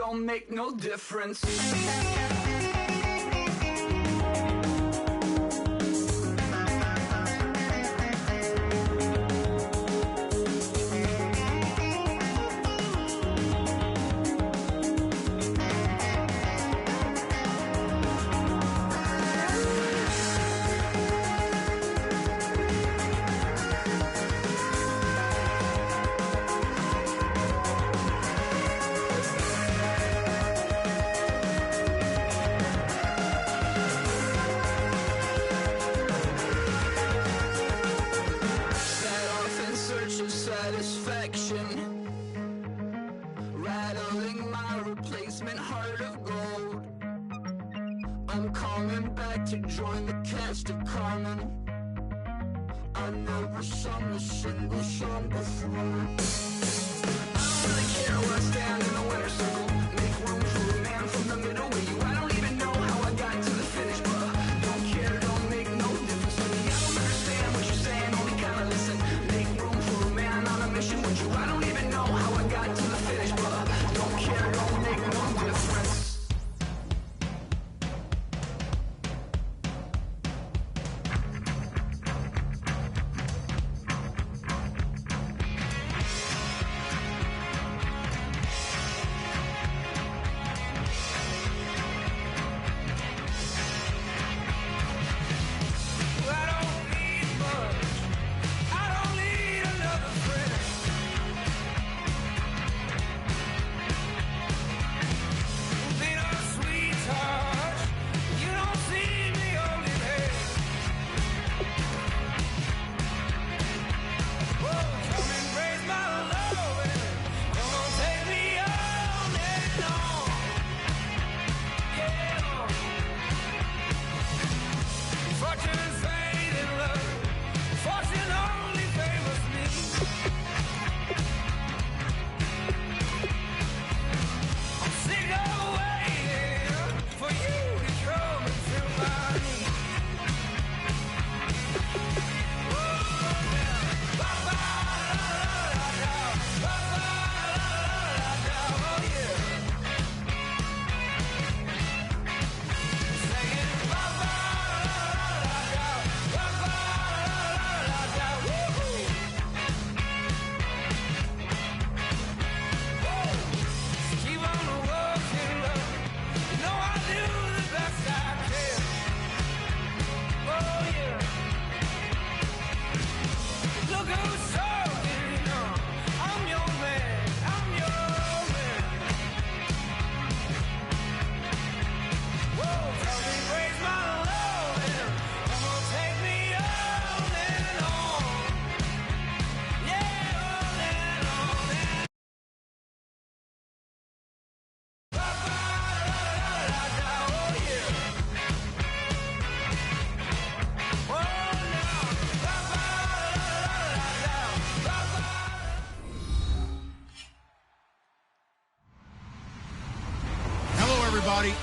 don't make no difference. Rattling my replacement heart of gold. I'm coming back to join the cast of Carmen. I never sung a single song before. I don't really care where I stand in the winner's circle. Make room for a man from the middle with you. I don't even know how I got to the finish, but don't care, don't make no difference to me. I don't understand what you're saying, only kinda listen. Make room for a man on a mission with you. I don't even know how I got to the finish, but don't care, don't make no difference.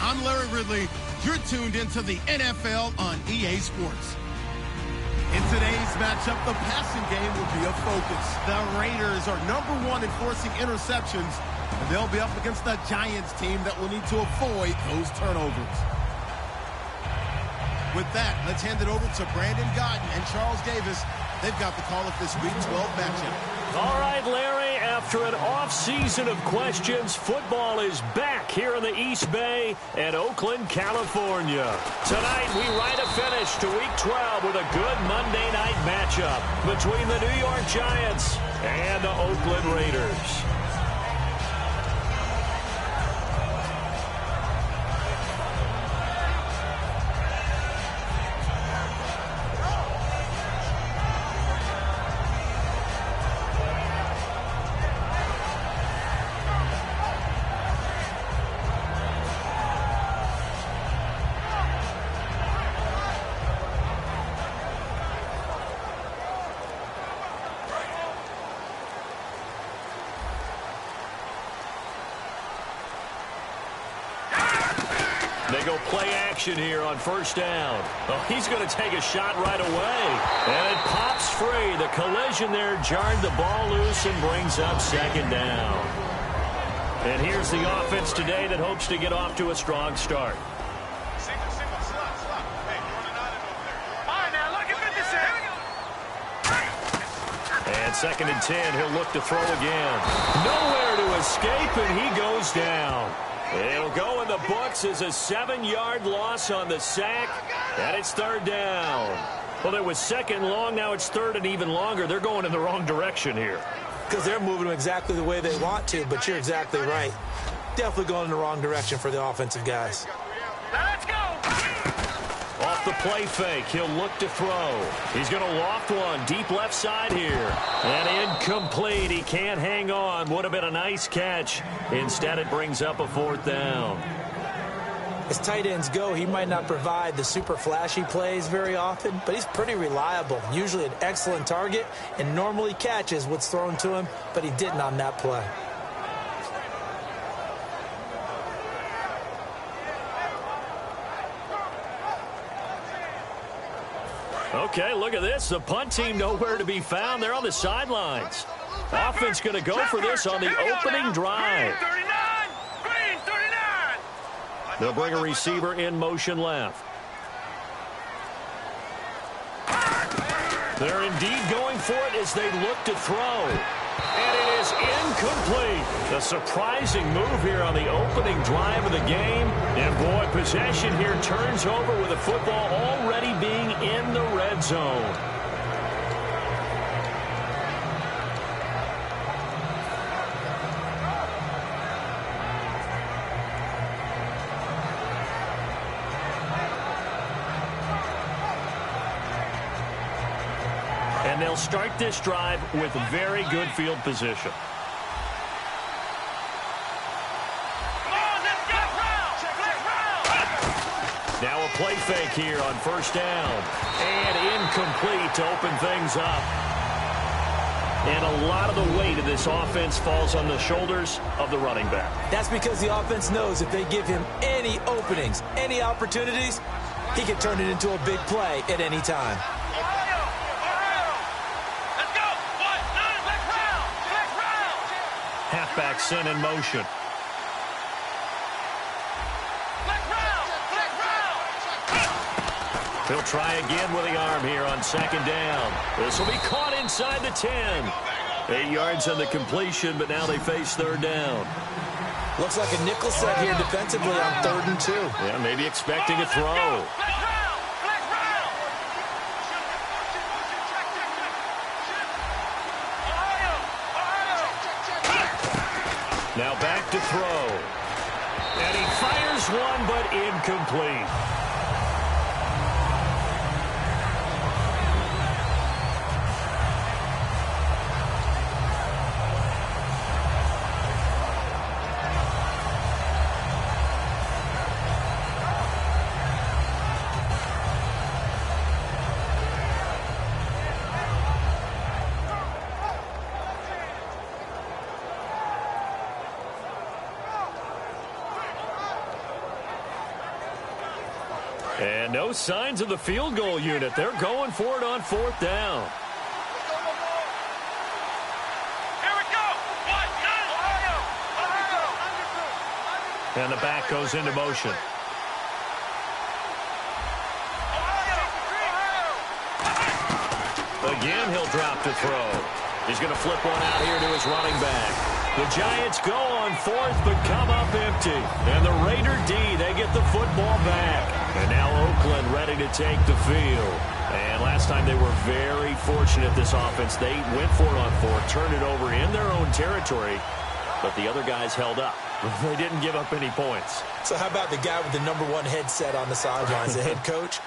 I'm Larry Ridley. You're tuned into the NFL on EA Sports. In today's matchup, the passing game will be a focus. The Raiders are #1 in forcing interceptions, and they'll be up against the Giants team that will need to avoid those turnovers. With that, let's hand it over to Brandon Godden and Charles Davis. They've got the call of this Week 12 matchup. All right, Larry, after an off-season of questions, football is back here in the East Bay and Oakland, California. Tonight, we write a finish to Week 12 with a good Monday night matchup between the New York Giants and the Oakland Raiders. They go play action here on first down. Oh, he's going to take a shot right away. And it pops free. The collision there jarred the ball loose and brings up second down. And here's the offense today that hopes to get off to a strong start. And 2nd and 10, he'll look to throw again. Nowhere to escape, and he goes down. It'll go in the books as a 7-yard loss on the sack, and it's 3rd down. Well, it was 2nd long, now it's 3rd and even longer. They're going in the wrong direction here. Because they're moving them exactly the way they want to, but you're exactly right. Definitely going in the wrong direction for the offensive guys. Let's go! Off the play fake, he'll look to throw. He's going to loft one deep left side here. And incomplete. He can't hang on. Would have been a nice catch. Instead, it brings up a 4th down. As tight ends go, he might not provide the super flashy plays very often, but he's pretty reliable. Usually an excellent target and normally catches what's thrown to him, but he didn't on that play. Okay, look at this. The punt team nowhere to be found. They're on the sidelines. Offense going to go for this on the opening drive. They'll bring a receiver in motion left. They're indeed going for it as they look to throw. And it is incomplete. A surprising move here on the opening drive of the game. And boy, possession here turns over with the football already being in the red zone. And they'll start this drive with very good field position. Now a play fake here on 1st down. And incomplete to open things up. And a lot of the weight of this offense falls on the shoulders of the running back. That's because the offense knows if they give him any openings, any opportunities, he can turn it into a big play at any time. Halfback sent in motion. He'll try again with the arm here on 2nd down. This will be caught inside the 10. 8 yards on the completion, but now they face 3rd down. Looks like a nickel set here defensively on 3rd and 2. Yeah, maybe expecting a throw. Now back to throw. And he fires one, but incomplete. And no signs of the field goal unit. They're going for it on 4th down. Here we go. And the back goes into motion. Again, he'll drop to throw. He's going to flip one out here to his running back. The Giants go on 4th, but come up empty. And the Raider D, they get the football back. And now Oakland ready to take the field. And last time they were very fortunate, this offense. They went for it on 4th, turned it over in their own territory, but the other guys held up. They didn't give up any points. So how about the guy with the #1 headset on the sidelines, the head coach?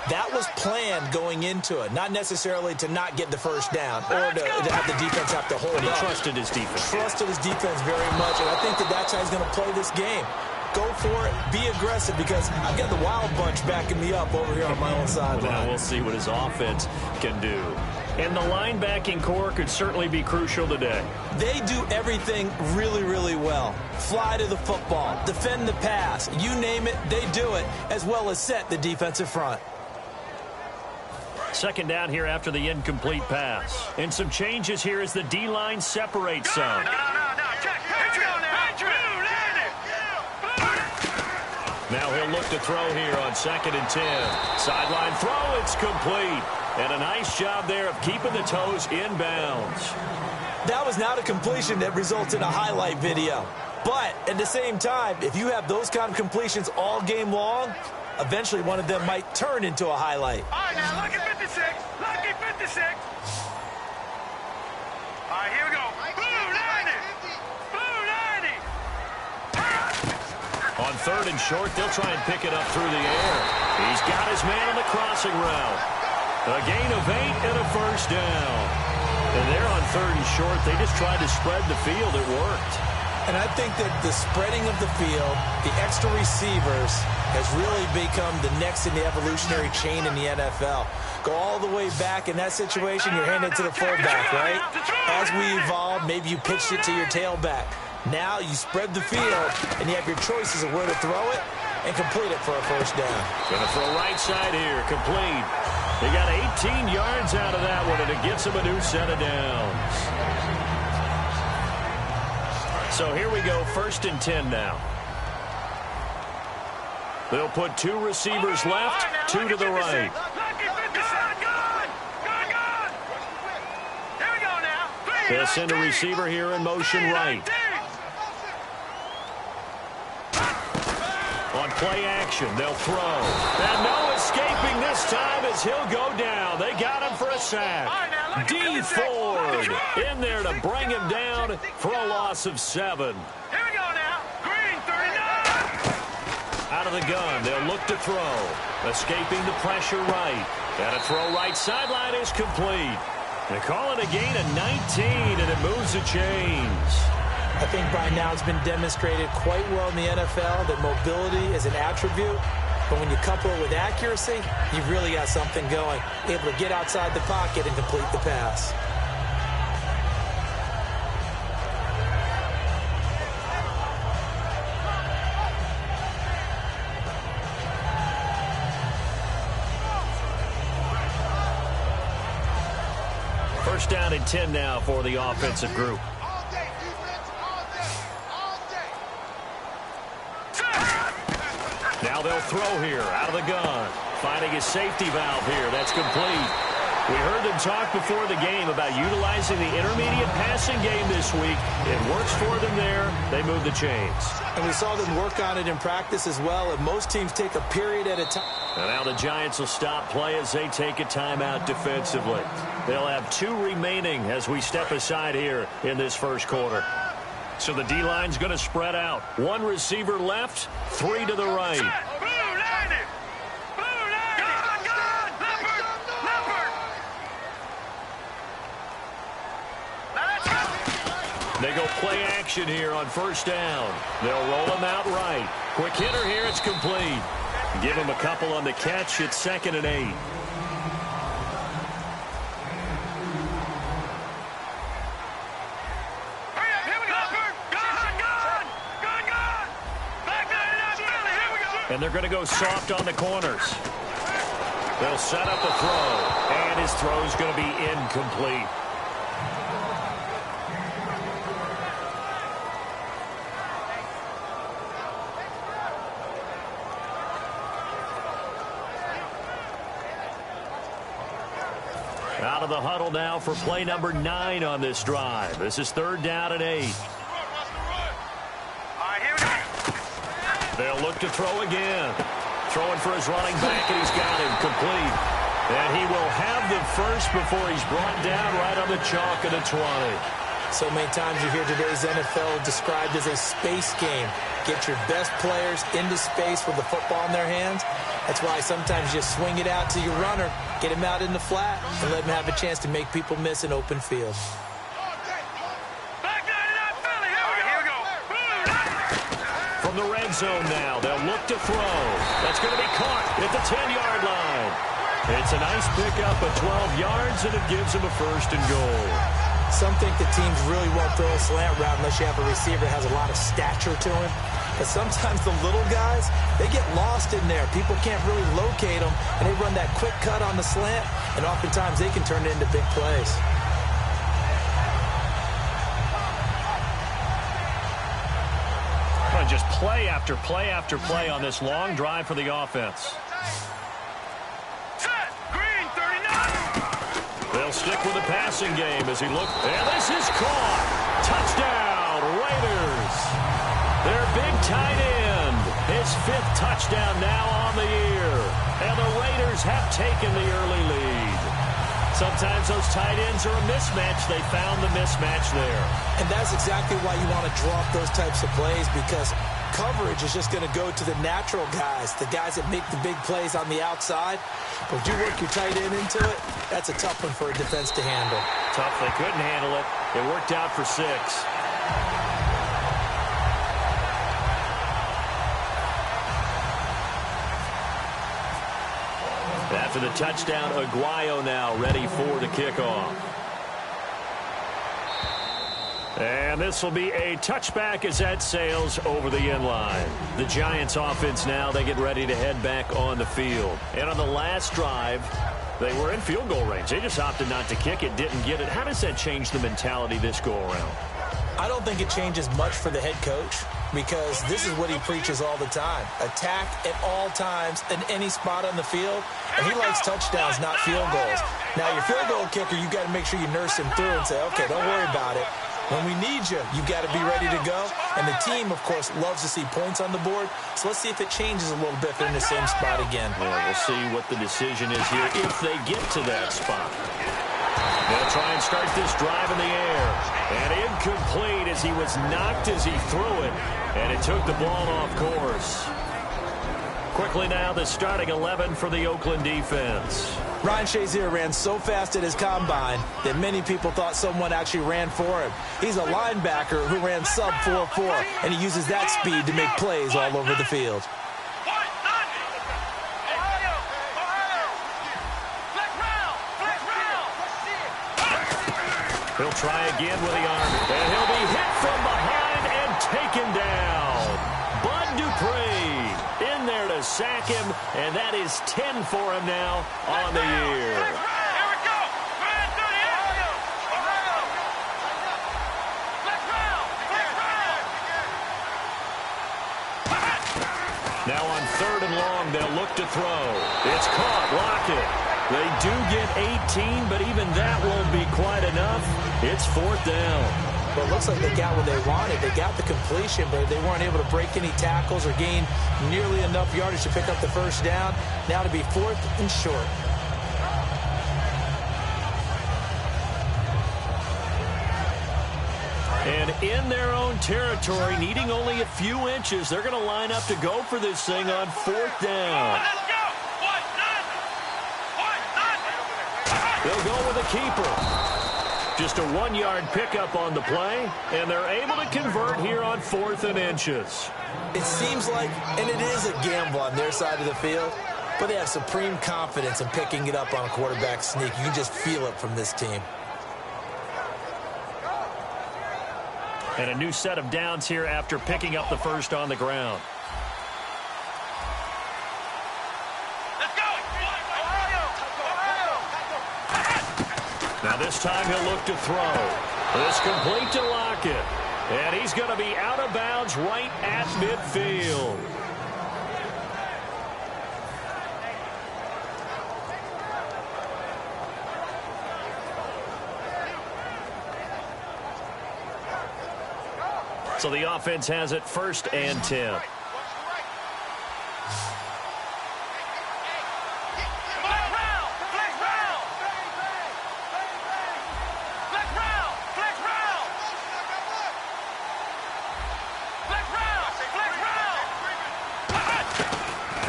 That was planned going into it, not necessarily to not get the 1st down or to have the defense have to hold up. He trusted his defense. Trusted his defense very much, and I think that's how he's going to play this game. Go for it, be aggressive, because I've got the wild bunch backing me up over here on my own sideline. Now we'll see what his offense can do. And the linebacking core could certainly be crucial today. They do everything really, really well. Fly to the football, defend the pass, you name it, they do it, as well as set the defensive front. 2nd down here after the incomplete pass. And some changes here as the D-line separates some. No. Check. Here we go now. Now he'll look to throw here on 2nd and 10. Sideline throw, it's complete. And a nice job there of keeping the toes in bounds. That was not a completion that results in a highlight video. But at the same time, if you have those kind of completions all game long, eventually one of them might turn into a highlight. All right, now, lucky 56. Lucky 56. All right, here we go. Blue 90. Blue 90. On 3rd and short, they'll try and pick it up through the air. He's got his man on the crossing route. A gain of 8 and a first down. And they're on 3rd and short. They just tried to spread the field. It worked. And I think that the spreading of the field, the extra receivers, has really become the next in the evolutionary chain in the NFL. Go all the way back in that situation, you're handed to the fullback, right? As we evolve, maybe you pitched it to your tailback. Now you spread the field, and you have your choices of where to throw it and complete it for a first down. Going to throw right side here, complete. He got 18 yards out of that one, and it gets him a new set of downs. So here we go, 1st and 10 now. They'll put 2 receivers left, 2 to the right. They'll send a receiver here in motion right. On play action, they'll throw. And no escaping this time as he'll go down. They got him for a sack. D. Ford in there to bring him down for a loss of 7. Here we go now. Green 39. Out of the gun, they'll look to throw. Escaping the pressure right. And a throw right sideline is complete. They call it a gain of 19, and it moves the chains. I think by now it's been demonstrated quite well in the NFL that mobility is an attribute. But when you couple it with accuracy, you've really got something going. Able to get outside the pocket and complete the pass. First down and 10 now for the offensive group. Now they'll throw here out of the gun. Finding his safety valve here. That's complete. We heard them talk before the game about utilizing the intermediate passing game this week. It works for them there. They move the chains. And we saw them work on it in practice as well. And most teams take a period at a time. And now the Giants will stop play as they take a timeout defensively. They'll have 2 remaining as we step aside here in this first quarter. So the D-line's going to spread out. 1 receiver left, 3 to the right. Blue 90. Blue 90. Gun. Leopard. Leopard. They go play action here on first down. They'll roll him out right. Quick hitter here, it's complete. Give him a couple on the catch. It's 2nd and 8. And they're going to go soft on the corners. They'll set up a throw, and his throw's going to be incomplete. Out of the huddle now for play number 9 on this drive. This is 3rd down and 8. They'll look to throw again. Throwing for his running back, and he's got him complete. And he will have the first before he's brought down right on the chalk of the 20. So many times you hear today's NFL described as a space game. Get your best players into space with the football in their hands. That's why sometimes you swing it out to your runner, get him out in the flat, and let him have a chance to make people miss an open field. From the red zone now, they'll look to throw. That's going to be caught at the 10-yard line. It's a nice pickup of 12 yards, and it gives them a 1st and goal. Some think the teams really won't throw a slant route unless you have a receiver that has a lot of stature to him. But sometimes the little guys, they get lost in there. People can't really locate them, and they run that quick cut on the slant, and oftentimes they can turn it into big plays. just play after play after play on this long drive for the offense. Set. Green, 39. They'll stick with the passing game as he looks. And this is caught. Touchdown, Raiders. Their big tight end. His 5th touchdown now on the year. And the Raiders have taken the early lead. Sometimes those tight ends are a mismatch. They found the mismatch there. And that's exactly why you want to draw up those types of plays, because coverage is just going to go to the natural guys, the guys that make the big plays on the outside. But you work your tight end into it, that's a tough one for a defense to handle. Tough. They couldn't handle it. It worked out for 6. After the touchdown, Aguayo now ready for the kickoff. And this will be a touchback as that sails over the end line. The Giants offense now, they get ready to head back on the field. And on the last drive, they were in field goal range. They just opted not to kick it, didn't get it. How does that change the mentality this go around? I don't think it changes much for the head coach, because this is what he preaches all the time. Attack at all times in any spot on the field, and he likes touchdowns, not field goals. Now, your field goal kicker, you got to make sure you nurse him through and say, okay, don't worry about it. When we need you, you got to be ready to go. And the team, of course, loves to see points on the board. So let's see if it changes a little bit if they're in the same spot again. Yeah, we'll see what the decision is here if they get to that spot. They'll try and start this drive in the air. And incomplete as he was knocked as he threw it. And it took the ball off course. Quickly now, the starting 11 for the Oakland defense. Ryan Shazier ran so fast at his combine that many people thought someone actually ran for him. He's a linebacker who ran sub 4.4, and he uses that speed to make plays all over the field. He'll try again with the arm, and he'll be hit from behind and taken down. Bud Dupree in there to sack him, and that is 10 for him now on the year. Here we go. Grand 38. Now on 3rd and long, they'll look to throw. It's caught. Lockett. They do get 18, but even that won't be quite enough. It's 4th down. Well, it looks like they got what they wanted. They got the completion, but they weren't able to break any tackles or gain nearly enough yardage to pick up the first down. Now to be 4th and short. And in their own territory, needing only a few inches, they're going to line up to go for this thing on 4th down. Let's go. They'll go with a keeper. Just a 1-yard pickup on the play, and they're able to convert here on 4th and inches. It seems like, and it is a gamble on their side of the field, but they have supreme confidence in picking it up on a quarterback sneak. You can just feel it from this team. And a new set of downs here after picking up the first on the ground. Now this time he'll look to throw. This complete to Lockett. And he's going to be out of bounds right at midfield. So the offense has it 1st and 10.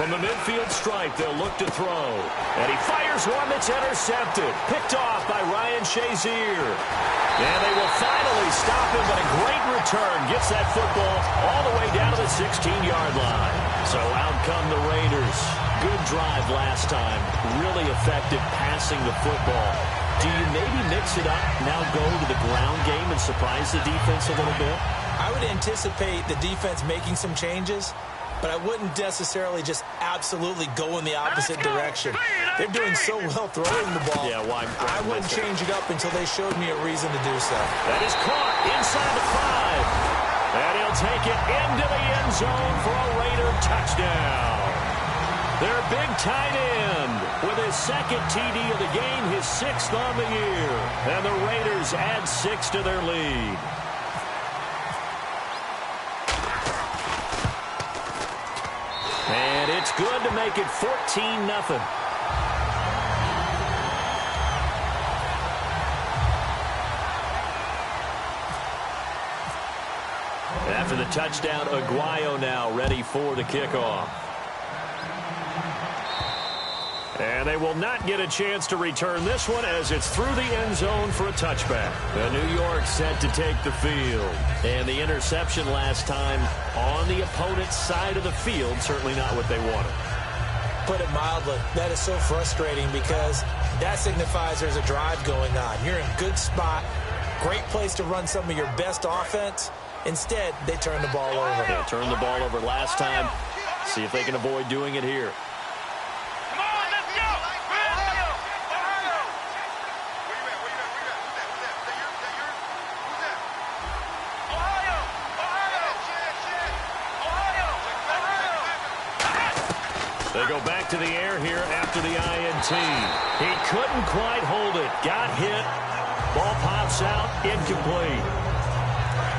From the midfield stripe, they'll look to throw. And he fires one that's intercepted. Picked off by Ryan Shazier. And they will finally stop him, but a great return gets that football all the way down to the 16-yard line. So out come the Raiders. Good drive last time. Really effective passing the football. Do you maybe mix it up, now go to the ground game and surprise the defense a little bit? I would anticipate the defense making some changes, but I wouldn't necessarily just absolutely go in the opposite direction. They're doing so well throwing the ball. Yeah, why? I wouldn't change it up until they showed me a reason to do so. That is caught inside the 5. And he'll take it into the end zone for a Raider touchdown. Their big tight end with his second TD of the game, his 6th on the year. And the Raiders add 6 to their lead. And it's good to make it 14-0. After the touchdown, Aguayo now ready for the kickoff. And they will not get a chance to return this one as it's through the end zone for a touchback. The New York set to take the field. And the interception last time on the opponent's side of the field, certainly not what they wanted. Put it mildly, that is so frustrating because that signifies there's a drive going on. You're in a good spot, great place to run some of your best offense. Instead, they turn the ball over. They turned the ball over last time. See if they can avoid doing it here. They go back to the air here after the INT. He couldn't quite hold it. Got hit. Ball pops out. Incomplete.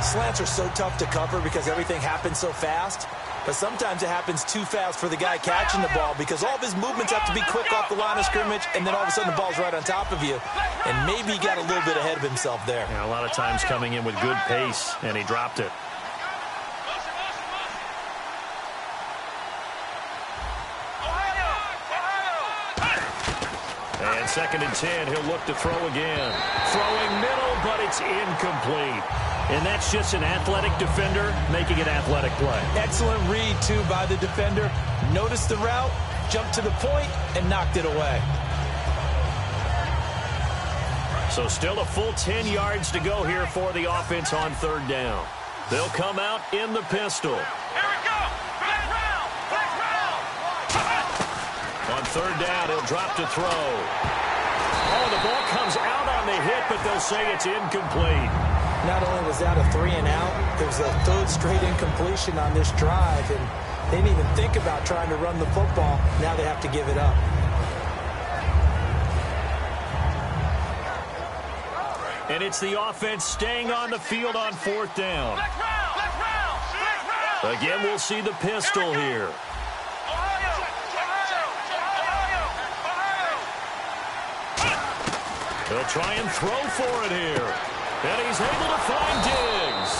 Slants are so tough to cover because everything happens so fast. But sometimes it happens too fast for the guy catching the ball because all of his movements have to be quick off the line of scrimmage, and then all of a sudden the ball's right on top of you. And maybe he got a little bit ahead of himself there. Yeah, a lot of times coming in with good pace, and he dropped it. And 2nd and 10, he'll look to throw again. Throwing middle, but it's incomplete. And that's just an athletic defender making an athletic play. Excellent read, too, by the defender. Noticed the route, jumped to the point, and knocked it away. So still a full 10 yards to go here for the offense on 3rd down. They'll come out in the pistol. Here we go. Black round. Black round. On 3rd down, he'll drop to throw. Oh, the ball comes out on the hit, but they'll say it's incomplete. Not only was that a 3-and-out, it was a 3rd straight incompletion on this drive, and they didn't even think about trying to run the football. Now they have to give it up. And it's the offense staying on the field on 4th down. Black round. Black round. Black round. Again, we'll see the pistol here. He'll try and throw for it here. And he's able to find Diggs.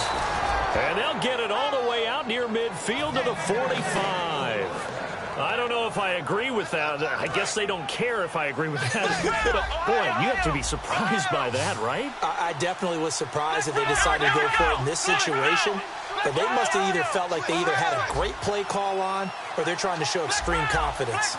And they'll get it all the way out near midfield to the 45. I don't know if I agree with that. I guess they don't care if I agree with that. But, boy, you have to be surprised by that, right? I definitely was surprised that they decided to go for it in this situation. But they must have either felt like they either had a great play call on or they're trying to show extreme confidence.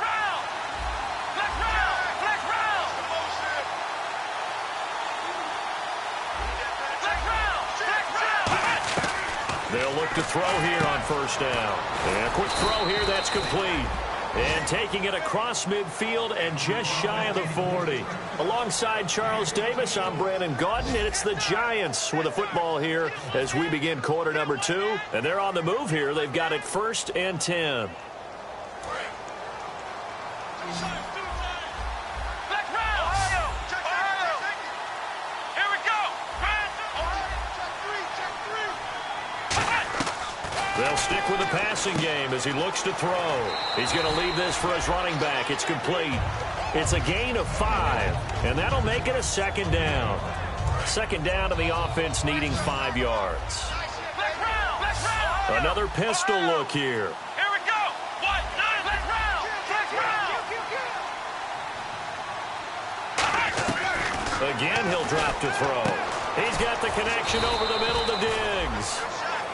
They'll look to throw here on 1st down. And a quick throw here, that's complete. And taking it across midfield and just shy of the 40. Alongside Charles Davis, I'm Brandon Gaudin, and it's the Giants with a football here as we begin quarter number 2. And they're on the move here. They've got it 1st and 10. They'll stick with the passing game as he looks to throw. He's going to leave this for his running back. It's complete. It's a gain of 5, and that'll make it a 2nd down. 2nd down to the offense needing 5 yards. Another pistol look here. Here we go. What? Black round. Black round. Again, he'll drop to throw. He's got the connection over the middle to Diggs.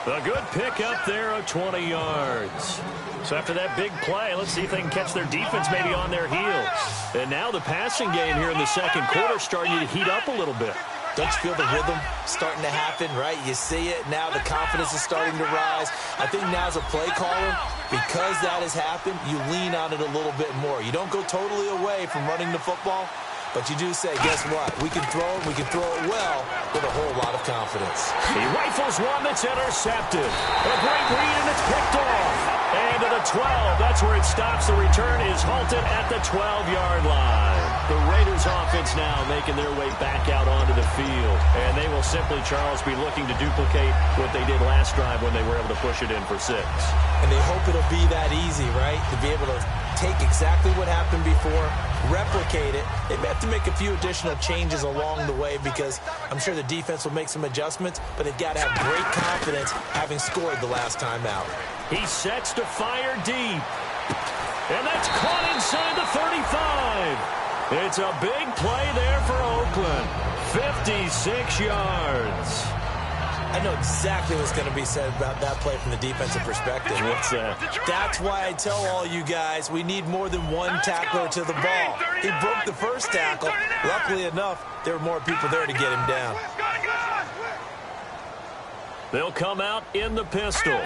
A good pick up there of 20 yards. So after that big play, let's see if they can catch their defense maybe on their heels. And now the passing game here in the 2nd quarter starting to heat up a little bit. Don't you feel the rhythm starting to happen, right? You see it. Now the confidence is starting to rise. I think now as a play caller, because that has happened, you lean on it a little bit more. You don't go totally away from running the football, But you do say, guess what? We can throw it. We can throw it well with a whole lot of confidence. He rifles one that's intercepted. A great read, and it's picked off. And to the 12. That's where it stops. The return is halted at the 12-yard line. The Raiders offense now making their way back out onto the field. And they will simply, Charles, be looking to duplicate what they did last drive when they were able to push it in for 6. And they hope it'll be that easy, right? To be able to take exactly what happened before, replicate it. They may have to make a few additional changes along the way because I'm sure the defense will make some adjustments, but they've got to have great confidence having scored the last time out. He sets to fire deep. And that's caught inside the 35. It's a big play there for Oakland. 56 yards. I know exactly what's going to be said about that play from the defensive perspective. What's that? That's why I tell all you guys we need more than one tackler to the ball. He broke the first tackle. Luckily enough, there were more people there to get him down. They'll come out in the pistol.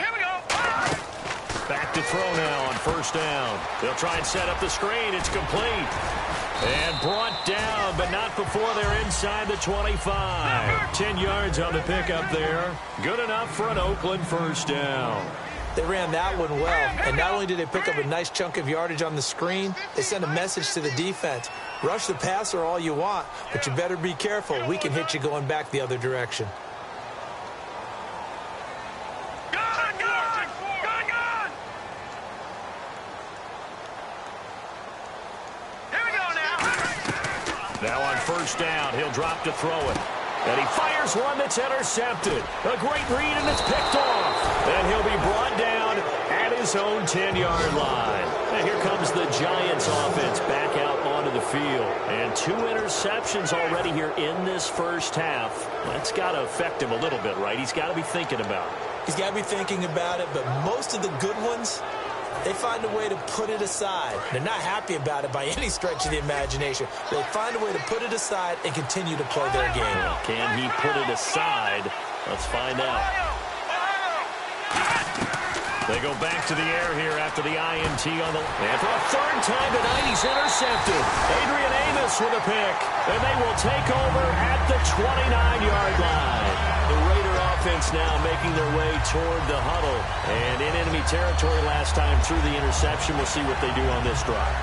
Back to throw now on first down. They'll try and set up the screen. It's complete. And brought down, but not before they're inside the 25. 10 yards on the pickup there. Good enough for an Oakland first down. They ran that one well, and not only did they pick up a nice chunk of yardage on the screen, they sent a message to the defense. Rush the passer all you want, but you better be careful. We can hit you going back the other direction. Now on first down, he'll drop to throw it. And he fires one that's intercepted. A great read, and it's picked off. And he'll be brought down at his own 10-yard line. And here comes the Giants offense back out onto the field. And 2 interceptions already here in this first half. That's got to affect him a little bit, right? He's got to be thinking about it. He's got to be thinking about it, but most of the good ones, they find a way to put it aside. They're not happy about it by any stretch of the imagination. They find a way to put it aside and continue to play their game. Can he put it aside? Let's find out. They go back to the air here after the INT on the... And for a third time tonight, he's intercepted. Adrian Amos with a pick. And they will take over at the 29-yard line. The Raider offense now making their way toward the huddle. And in enemy territory last time through the interception. We'll see what they do on this drive.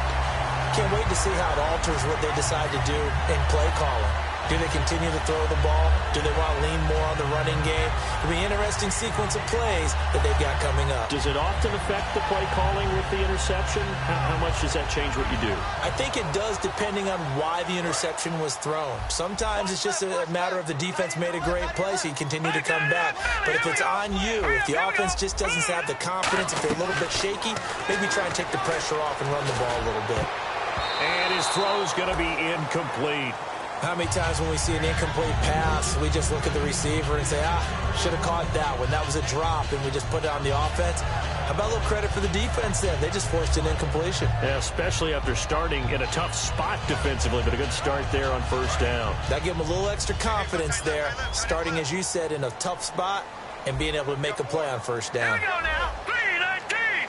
Can't wait to see how it alters what they decide to do in play calling. Do they continue to throw the ball? Do they want to lean more on the running game? It'll be an interesting sequence of plays that they've got coming up. Does it often affect the play calling with the interception? How much does that change what you do? I think it does depending on why the interception was thrown. Sometimes it's just a matter of the defense made a great play, so you continue to come back. But if it's on you, if the offense just doesn't have the confidence, if they're a little bit shaky, maybe try and take the pressure off and run the ball a little bit. And his throw is going to be incomplete. How many times when we see an incomplete pass, we just look at the receiver and say, should have caught that one. That was a drop, and we just put it on the offense. How about a little credit for the defense there? They just forced an incompletion. Yeah, especially after starting in a tough spot defensively, but a good start there on first down. That gave them a little extra confidence there, starting, as you said, in a tough spot and being able to make a play on first down. Here we go now. 3-19.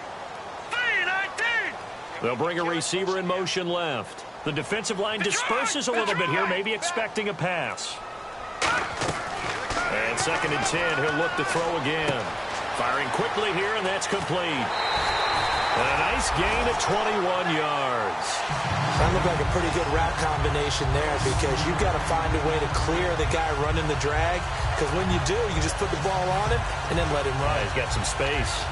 3-19. They'll bring a receiver in motion left. The defensive line disperses a little bit here, maybe expecting a pass. And 2nd and 10, he'll look to throw again. Firing quickly here, and that's complete. And a nice gain at 21 yards. That looked like a pretty good route combination there because you've got to find a way to clear the guy running the drag, because when you do, you just put the ball on him and then let him run. He's got some space.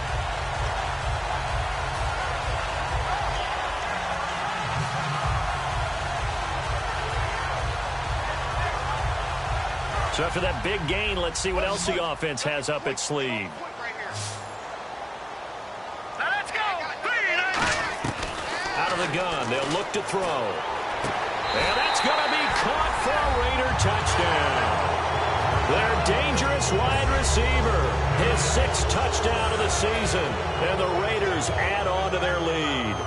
So after that big gain, let's see what else the offense has up its sleeve. Now let's go. 3-19. Out of the gun, they'll look to throw. And that's going to be caught for a Raider touchdown. Their dangerous wide receiver, his 6th touchdown of the season. And the Raiders add on to their lead.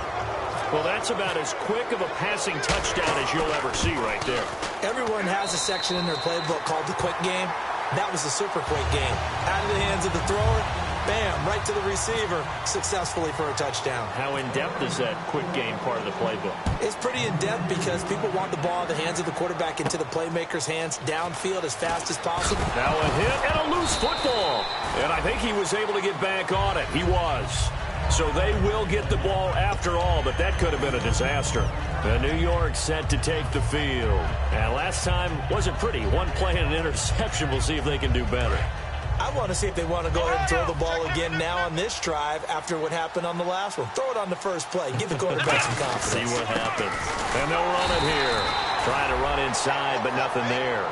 Well, that's about as quick of a passing touchdown as you'll ever see right there. Everyone has a section in their playbook called the quick game. That was the super quick game. Out of the hands of the thrower, bam, right to the receiver, successfully for a touchdown. How in-depth is that quick game part of the playbook? It's pretty in-depth because people want the ball in the hands of the quarterback into the playmaker's hands, downfield as fast as possible. Now a hit and a loose football. And I think he was able to get back on it. He was. So they will get the ball after all, but that could have been a disaster. The New York set to take the field. And last time wasn't pretty. One play and an interception. We'll see if they can do better. I want to see if they want to go ahead and throw the ball again now on this drive after what happened on the last one. Throw it on the first play. Give the quarterback some confidence. See what happens. And they'll run it here. Trying to run inside, but nothing there.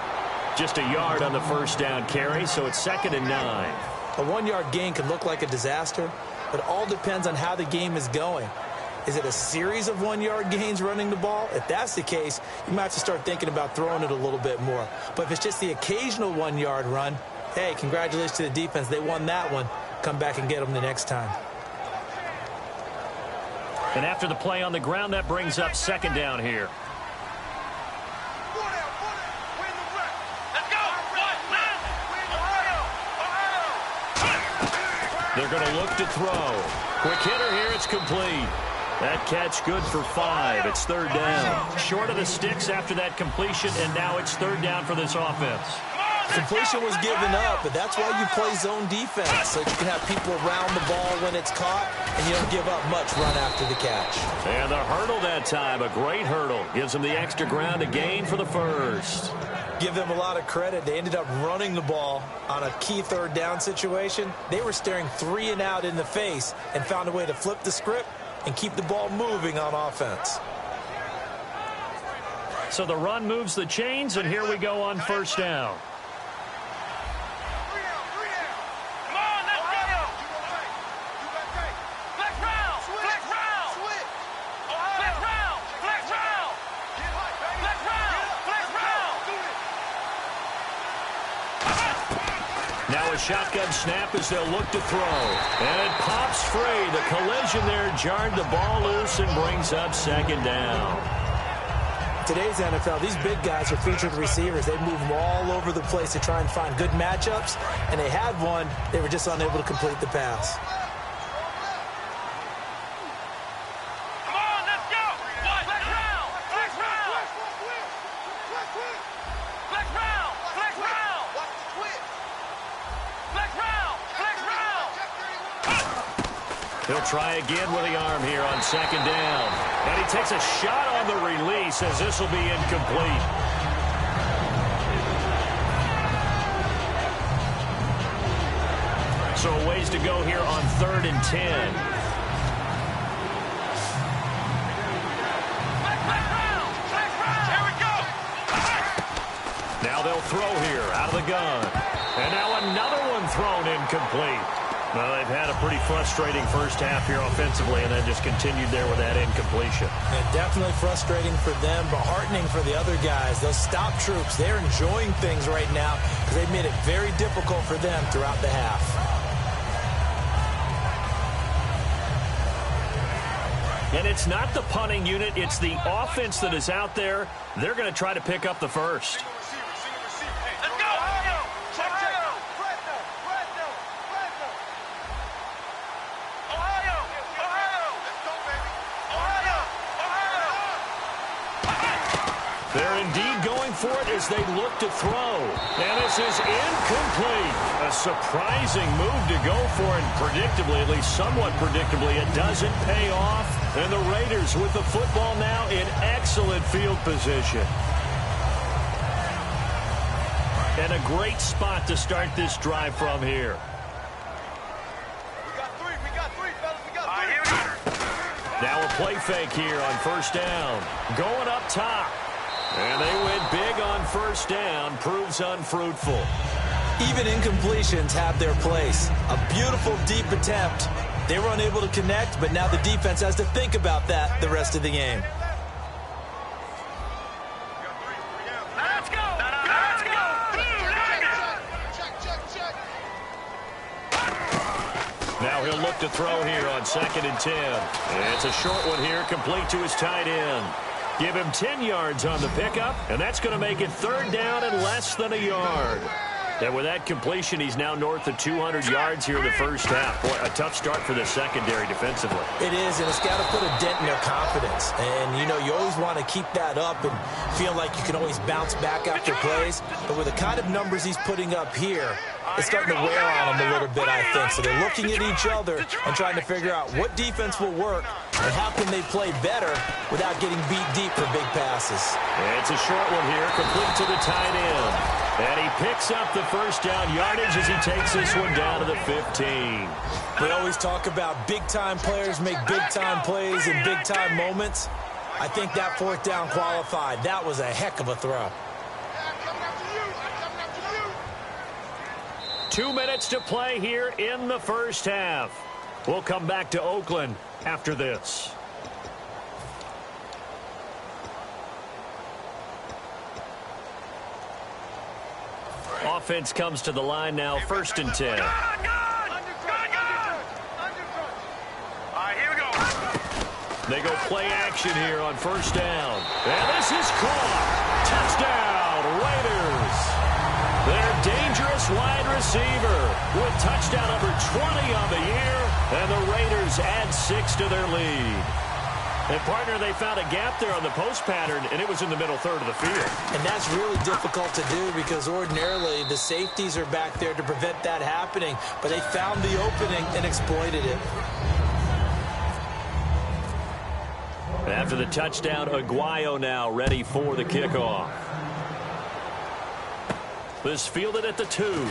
Just a yard on the first down carry, so it's 2nd and 9. A 1-yard gain can look like a disaster, but it all depends on how the game is going. Is it a series of 1-yard gains running the ball? If that's the case, you might have to start thinking about throwing it a little bit more. But if it's just the occasional 1-yard run, hey, congratulations to the defense. They won that one. Come back and get them the next time. And after the play on the ground, that brings up 2nd down here. They're going to look to throw. Quick hitter here. It's complete. That catch good for 5. It's 3rd down. Short of the sticks after that completion, and now it's 3rd down for this offense. Completion was given up, but that's why you play zone defense, so you can have people around the ball when it's caught, and you don't give up much run after the catch. And the hurdle that time, a great hurdle. Gives them the extra ground to gain for the first. Give them a lot of credit. They ended up running the ball on a key 3rd down situation. They were staring 3 and out in the face and found a way to flip the script and keep the ball moving on offense. So the run moves the chains, and here we go on 1st down. Now a shotgun snap as they'll look to throw. And it pops free. The collision there jarred the ball loose and brings up 2nd down. Today's NFL, these big guys are featured receivers. They move them all over the place to try and find good matchups. And they had one. They were just unable to complete the pass. He'll try again with the arm here on 2nd down. And he takes a shot on the release as this will be incomplete. So a ways to go here on 3rd and 10. Now they'll throw here out of the gun. And now another one thrown incomplete. Well, they've had a pretty frustrating first half here offensively and then just continued there with that incompletion. And definitely frustrating for them, but heartening for the other guys. Those stop troops, they're enjoying things right now because they've made it very difficult for them throughout the half. And it's not the punting unit, it's the offense that is out there. They're going to try to pick up the first. They're indeed going for it as they look to throw. And this is incomplete. A surprising move to go for, and predictably, at least somewhat predictably, it doesn't pay off. And the Raiders with the football now in excellent field position. And a great spot to start this drive from here. We got three, fellas. We got three. Now a play fake here on 1st down. Going up top. And they went big on 1st down. Proves unfruitful. Even incompletions have their place. A beautiful deep attempt. They were unable to connect, but now the defense has to think about that the rest of the game. Let's go. Let's go. Check. Now he'll look to throw here on 2nd and 10. And it's a short one here, complete to his tight end. Give him 10 yards on the pickup, and that's going to make it 3rd down and less than a yard. And with that completion, he's now north of 200 yards here in the first half. Boy, a tough start for the secondary defensively. It is, and it's got to put a dent in their confidence. And, you know, you always want to keep that up and feel like you can always bounce back after plays. But with the kind of numbers he's putting up here, it's starting to wear on them a little bit, I think. So they're looking at each other and trying to figure out what defense will work and how can they play better without getting beat deep for big passes. And it's a short one here, complete to the tight end. And he picks up the first down yardage as he takes this one down to the 15. We always talk about big-time players make big-time plays in big-time moments. I think that fourth down qualified. That was a heck of a throw. 2 minutes to play here in the first half. We'll come back to Oakland after this. Offense comes to the line now, 1st and 10. All right, here we go. They go play action here on 1st down. And this is caught. Touchdown, Raiders. Their dangerous wide receiver with touchdown number 20 on the year. And the Raiders add 6 to their lead. And, partner, they found a gap there on the post pattern, and it was in the middle third of the field. And that's really difficult to do because ordinarily the safeties are back there to prevent that happening. But they found the opening and exploited it. After the touchdown, Aguayo now ready for the kickoff. This fielded at the 2.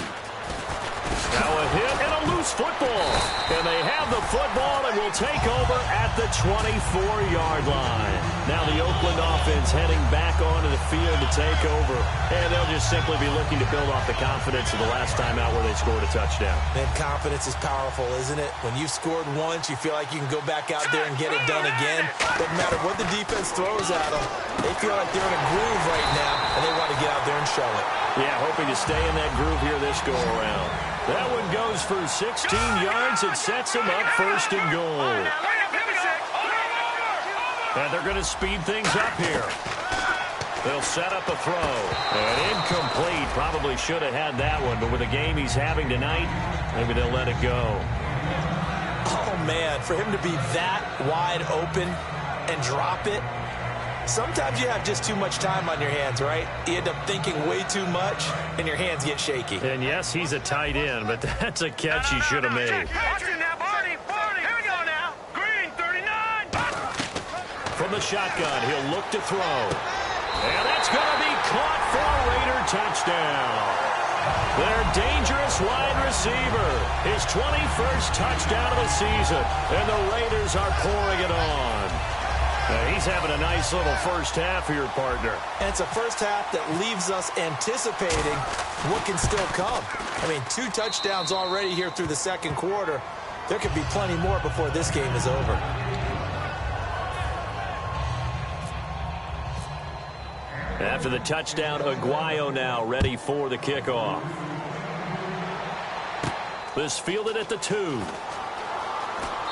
Now a hit and a loose football. And they have the football and will take over at the 24-yard line. Now the Oakland offense heading back onto the field to take over. And they'll just simply be looking to build off the confidence of the last time out where they scored a touchdown. And confidence is powerful, isn't it? When you've scored once, you feel like you can go back out there and get it done again. Doesn't matter what the defense throws at them. They feel like they're in a groove right now, and they want to get out there and show it. Yeah, hoping to stay in that groove here this go-around. That one goes for 16 yards. It sets them up 1st and goal. And they're going to speed things up here. They'll set up a throw. And incomplete. Probably should have had that one, but with the game he's having tonight, maybe they'll let it go. Oh, man, for him to be that wide open and drop it, sometimes you have just too much time on your hands, right? You end up thinking way too much, and your hands get shaky. And, yes, he's a tight end, but that's a catch he should have made. Watch it now, Barney. Here we go now. Green, 39. From the shotgun, he'll look to throw. And that's going to be caught for a Raider touchdown. Their dangerous wide receiver. His 21st touchdown of the season. And the Raiders are pouring it on. He's having a nice little first half here, partner. And it's a first half that leaves us anticipating what can still come. I mean, 2 touchdowns already here through the second quarter. There could be plenty more before this game is over. After the touchdown, Aguayo now ready for the kickoff. This fielded at the 2.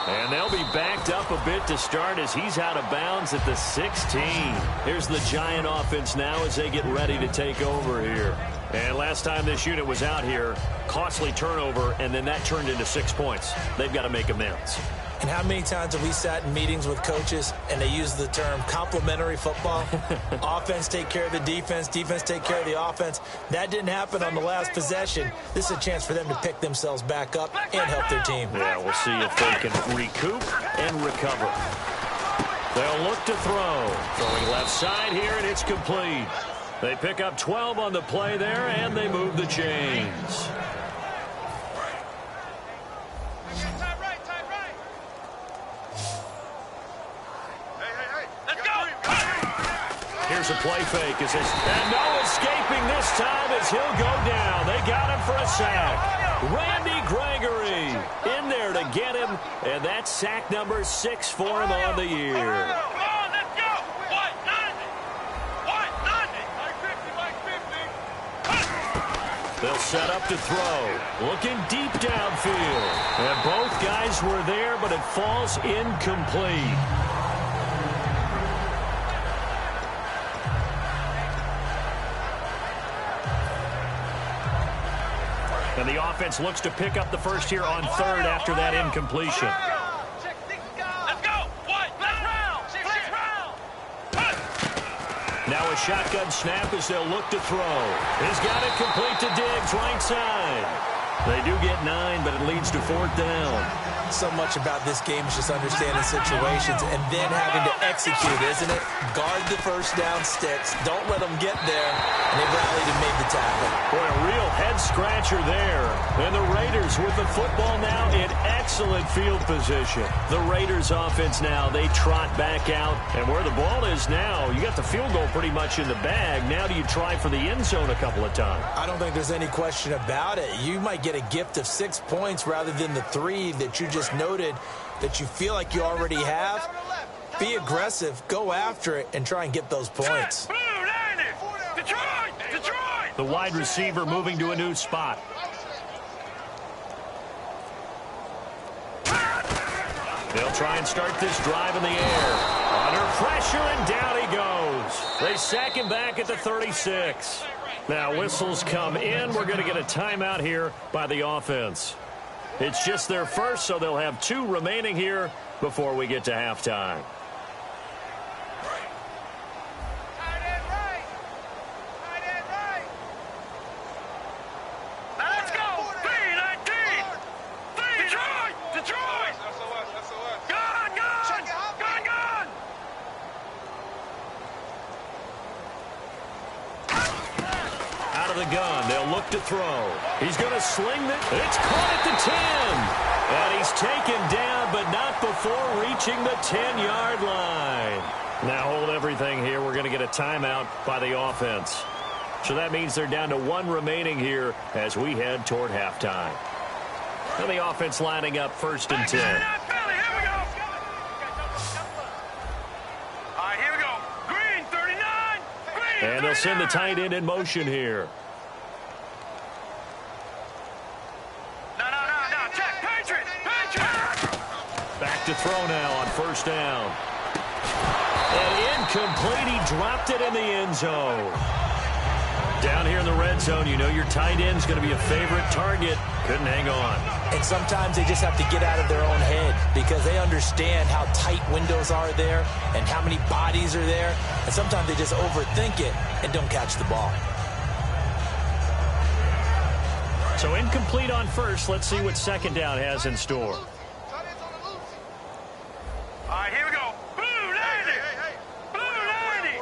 And they'll be backed up a bit to start as he's out of bounds at the 16. Here's the Giant offense now as they get ready to take over here. And last time this unit was out here, costly turnover, and then that turned into 6 points. They've got to make amends. And how many times have we sat in meetings with coaches and they use the term complementary football? Offense take care of the defense, defense take care of the offense. That didn't happen on the last possession. This is a chance for them to pick themselves back up and help their team. Yeah, we'll see if they can recoup and recover. They'll look to throw. Throwing left side here, and it's complete. They pick up 12 on the play there, and they move the chains. Here's a play fake. And no escaping this time as he'll go down. They got him for a sack. Randy Gregory in there to get him. And that's sack number 6 for him on the year. Come on, let's go. What? 90. They'll set up to throw. Looking deep downfield. And both guys were there, but it falls incomplete. And the offense looks to pick up the first here on third after that incompletion. Let's go. What? Let's round. Now a shotgun snap as they'll look to throw. He's got it complete to Diggs, right side. They do get 9, but it leads to 4th down. So much about this game is just understanding situations and then having to execute, isn't it? Guard the first down sticks. Don't let them get there. And they rallied and made the tackle. Boy, a real head-scratcher there. And the Raiders with the football now in excellent field position. The Raiders offense now, they trot back out. And where the ball is now, you got the field goal pretty much in the bag. Now do you try for the end zone a couple of times? I don't think there's any question about it. You might get a gift of 6 points rather than the 3 that you just noted that you feel like you already have. Be aggressive, go after it, and try and get those points. Detroit! The wide receiver moving to a new spot. They'll try and start this drive in the air. Under pressure, and down he goes. They sack him back at the 36. Now whistles come in. We're going to get a timeout here by the offense. It's just their first, so they'll have 2 remaining here before we get to halftime. Now let's go. 3-19. Detroit. Gun. Out of the gun, they'll look to throw. He's going to sling it. It's caught at the 10. And he's taken down, but not before reaching the 10-yard line. Now hold everything here. We're going to get a timeout by the offense. So that means they're down to 1 remaining here as we head toward halftime. And the offense lining up 1st and 10. All right, here we go. Green, 39. Green, And they'll send the tight end in motion here. No. Check. Patriot. Back to throw now on 1st down. And incomplete. He dropped it in the end zone. Down here in the red zone, you know your tight end's going to be a favorite target. Couldn't hang on. And sometimes they just have to get out of their own head because they understand how tight windows are there and how many bodies are there. And sometimes they just overthink it and don't catch the ball. So incomplete on 1st. Let's see what 2nd down has in store. All right, here we go. Blue 90. Blue 90.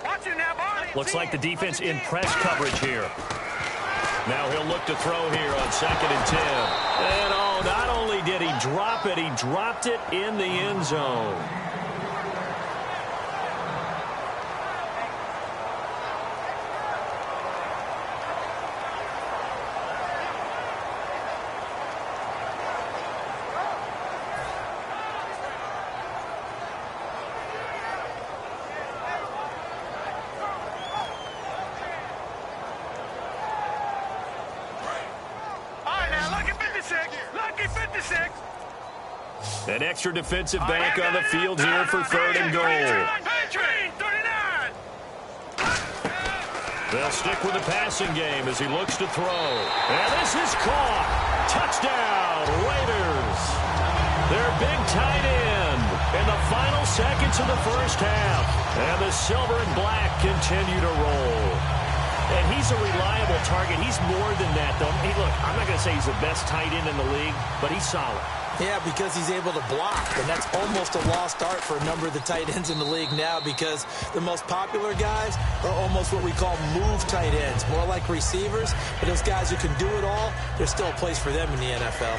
Watch it now, Barney. Looks like the defense in press coverage here. Now he'll look to throw here on 2nd and 10. And not only did he drop it, he dropped it in the end zone. An extra defensive back on the field here for 3rd and goal. They'll stick with the passing game as he looks to throw. And this is caught. Touchdown, Raiders. Their big tight end in the final seconds of the first half. And the silver and black continue to roll. And he's a reliable target. He's more than that, though. Hey, look, I'm not going to say he's the best tight end in the league, but he's solid. Yeah, because he's able to block, and that's almost a lost art for a number of the tight ends in the league now because the most popular guys are almost what we call move tight ends, more like receivers, but those guys who can do it all, there's still a place for them in the NFL.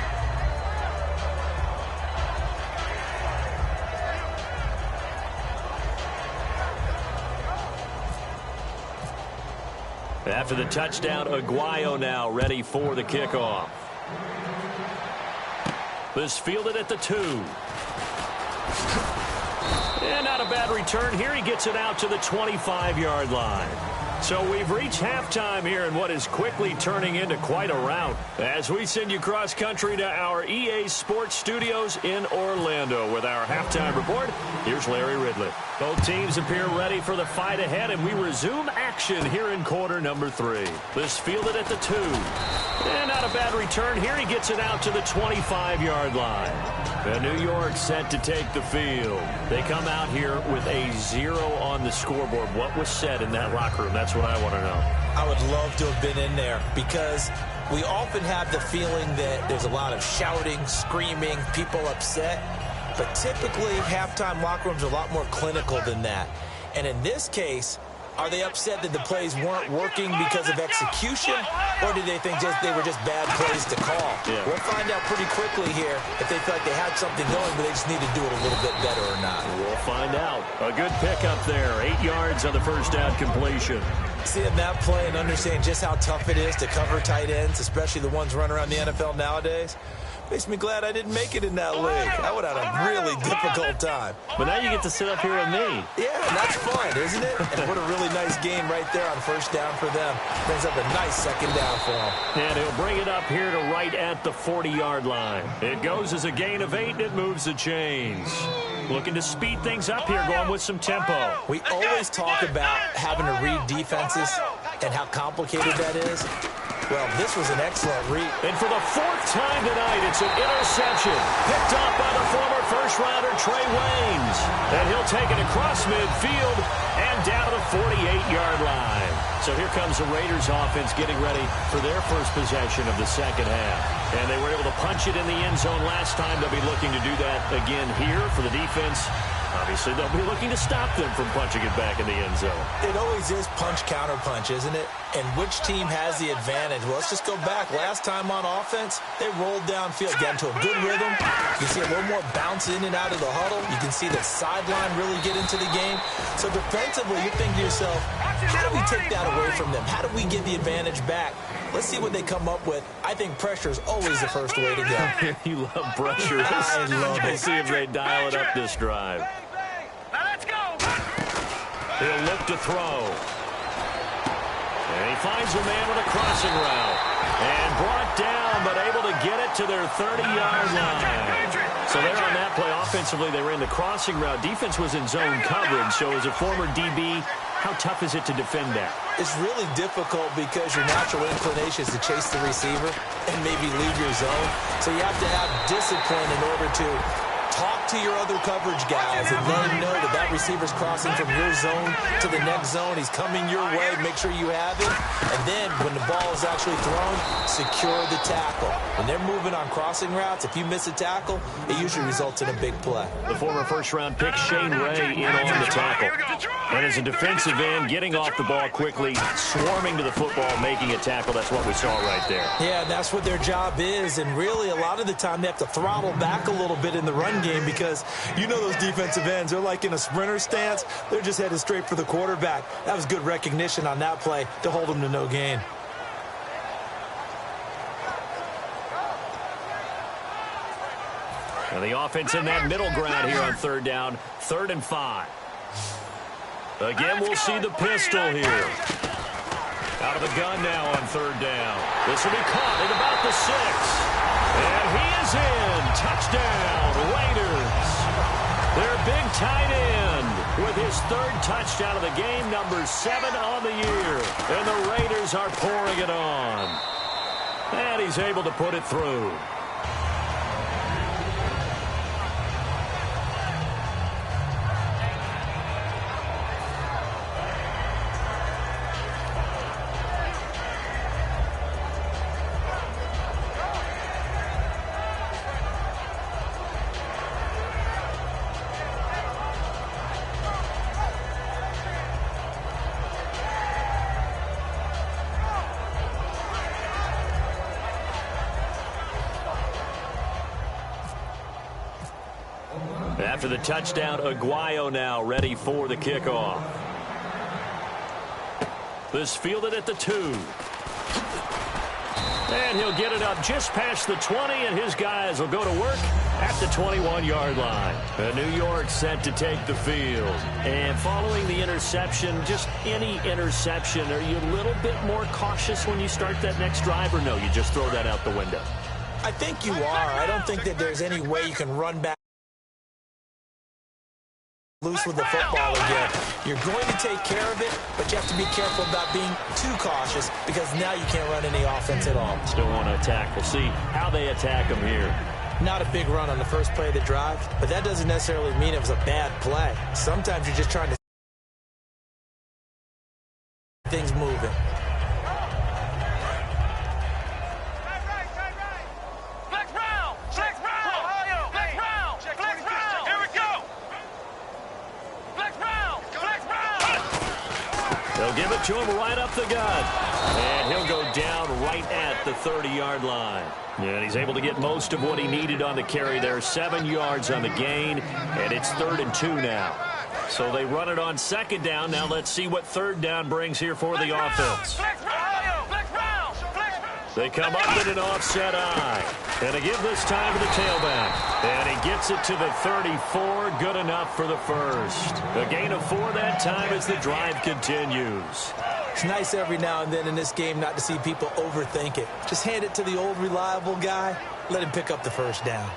After the touchdown, Aguayo now ready for the kickoff. This fielded at the 2. And not a bad return here. He gets it out to the 25-yard line. So we've reached halftime here in what is quickly turning into quite a rout as we send you cross-country to our EA Sports Studios in Orlando with our halftime report. Here's Larry Ridley. Both teams appear ready for the fight ahead, and we resume action here in quarter number 3. This fielded at the 2. And not a bad return here. He gets it out to the 25-yard line. And New York set to take the field. They come out here with a 0 on the scoreboard. What was said in that locker room? That's what I want to know. I would love to have been in there because we often have the feeling that there's a lot of shouting, screaming, people upset. But typically, halftime locker rooms are a lot more clinical than that. And in this case, are they upset that the plays weren't working because of execution, or do they think they were just bad plays to call? Yeah. We'll find out pretty quickly here if they feel like they had something going, but they just need to do it a little bit better or not. We'll find out. A good pickup there. 8 yards on the first down completion. Seeing that play and understanding just how tough it is to cover tight ends, especially the ones running around the NFL nowadays, makes me glad I didn't make it in that league. I would have had a really difficult time. But now you get to sit up here with me. Yeah, that's fun, isn't it? And what a really nice game right there on first down for them. Brings up a nice second down for them. And he'll bring it up here to right at the 40-yard line. It goes as a gain of 8, and it moves the chains. Looking to speed things up here, going with some tempo. We always talk about having to read defenses and how complicated that is. Well, this was an excellent read. And for the 4th time tonight, it's an interception. Picked off by the former first-rounder Trey Waynes. And he'll take it across midfield and down to the 48-yard line. So here comes the Raiders offense getting ready for their first possession of the second half. And they were able to punch it in the end zone last time. They'll be looking to do that again here for the defense. Obviously, they'll be looking to stop them from punching it back in the end zone. It always is punch-counter-punch, isn't it? And which team has the advantage? Well, let's just go back. Last time on offense, they rolled downfield, got into a good rhythm. You can see a little more bounce in and out of the huddle. You can see the sideline really get into the game. So defensively, you think to yourself, how do we take that away from them? How do we get the advantage back? Let's see what they come up with. I think pressure is always the first way to go. You love pressure. I love it. We'll see if they dial it up this drive. Now let's go. He'll look to throw. And he finds a man with a crossing route. And brought down, but able to get it to their 30-yard line. So there on that play, offensively, they ran the crossing route. Defense was in zone coverage. So as a former DB, how tough is it to defend that? It's really difficult because your natural inclination is to chase the receiver and maybe leave your zone. So you have to have discipline in order to talk to your other coverage guys and let them know that that receiver's crossing from your zone to the next zone. He's coming your way. Make sure you have him. And then when the ball is actually thrown, secure the tackle. When they're moving on crossing routes, if you miss a tackle, it usually results in a big play. The former first-round pick, Shane Ray, in on the tackle. And as a defensive end, getting off the ball quickly, swarming to the football, making a tackle. That's what we saw right there. Yeah, that's what their job is. And really, a lot of the time, they have to throttle back a little bit in the run game because you know those defensive ends, they're like in a sprinter stance. They're just headed straight for the quarterback. That was good recognition on that play to hold them to no gain. And the offense in that middle ground here on third down, 3rd and 5. Again, we'll see the pistol here. Out of the gun now on 3rd down. This will be caught at about the 6. And he is in. Touchdown, Raiders. Their big tight end with his 3rd touchdown of the game, number 7 on the year. And the Raiders are pouring it on. And he's able to put it through. After the touchdown, Aguayo now ready for the kickoff. This fielded at the 2. And he'll get it up just past the 20, and his guys will go to work at the 21-yard line. New York set to take the field. And following the interception, just any interception, are you a little bit more cautious when you start that next drive, or no, you just throw that out the window? I think you are. I don't think that there's any way you can run back loose with the football again. You're going to take care of it, but you have to be careful about being too cautious because now you can't run any offense at all. Still want to attack. We'll see how they attack them here. Not a big run on the first play of the drive, but that doesn't necessarily mean it was a bad play. Sometimes you're just trying to things moving. They'll give it to him right up the gut. And he'll go down right at the 30-yard line. And he's able to get most of what he needed on the carry there. 7 yards on the gain, and it's 3rd and 2 now. So they run it on 2nd down. Now let's see what 3rd down brings here for the offense. They come up in an offset eye. And they give this time to the tailback. And he gets it to the 34. Good enough for the first. A gain of 4 that time as the drive continues. It's nice every now and then in this game not to see people overthink it. Just hand it to the old reliable guy. Let him pick up the first down.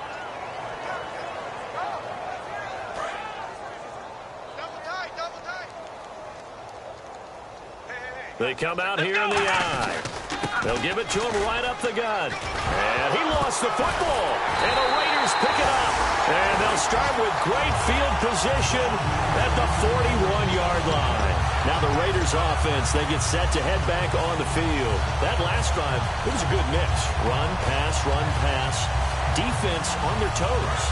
They come out here in the eye. They'll give it to him right up the gut. And he lost the football. And the Raiders pick it up. And they'll start with great field position at the 41-yard line. Now the Raiders offense, they get set to head back on the field. That last drive, it was a good mix. Run, pass, defense on their toes.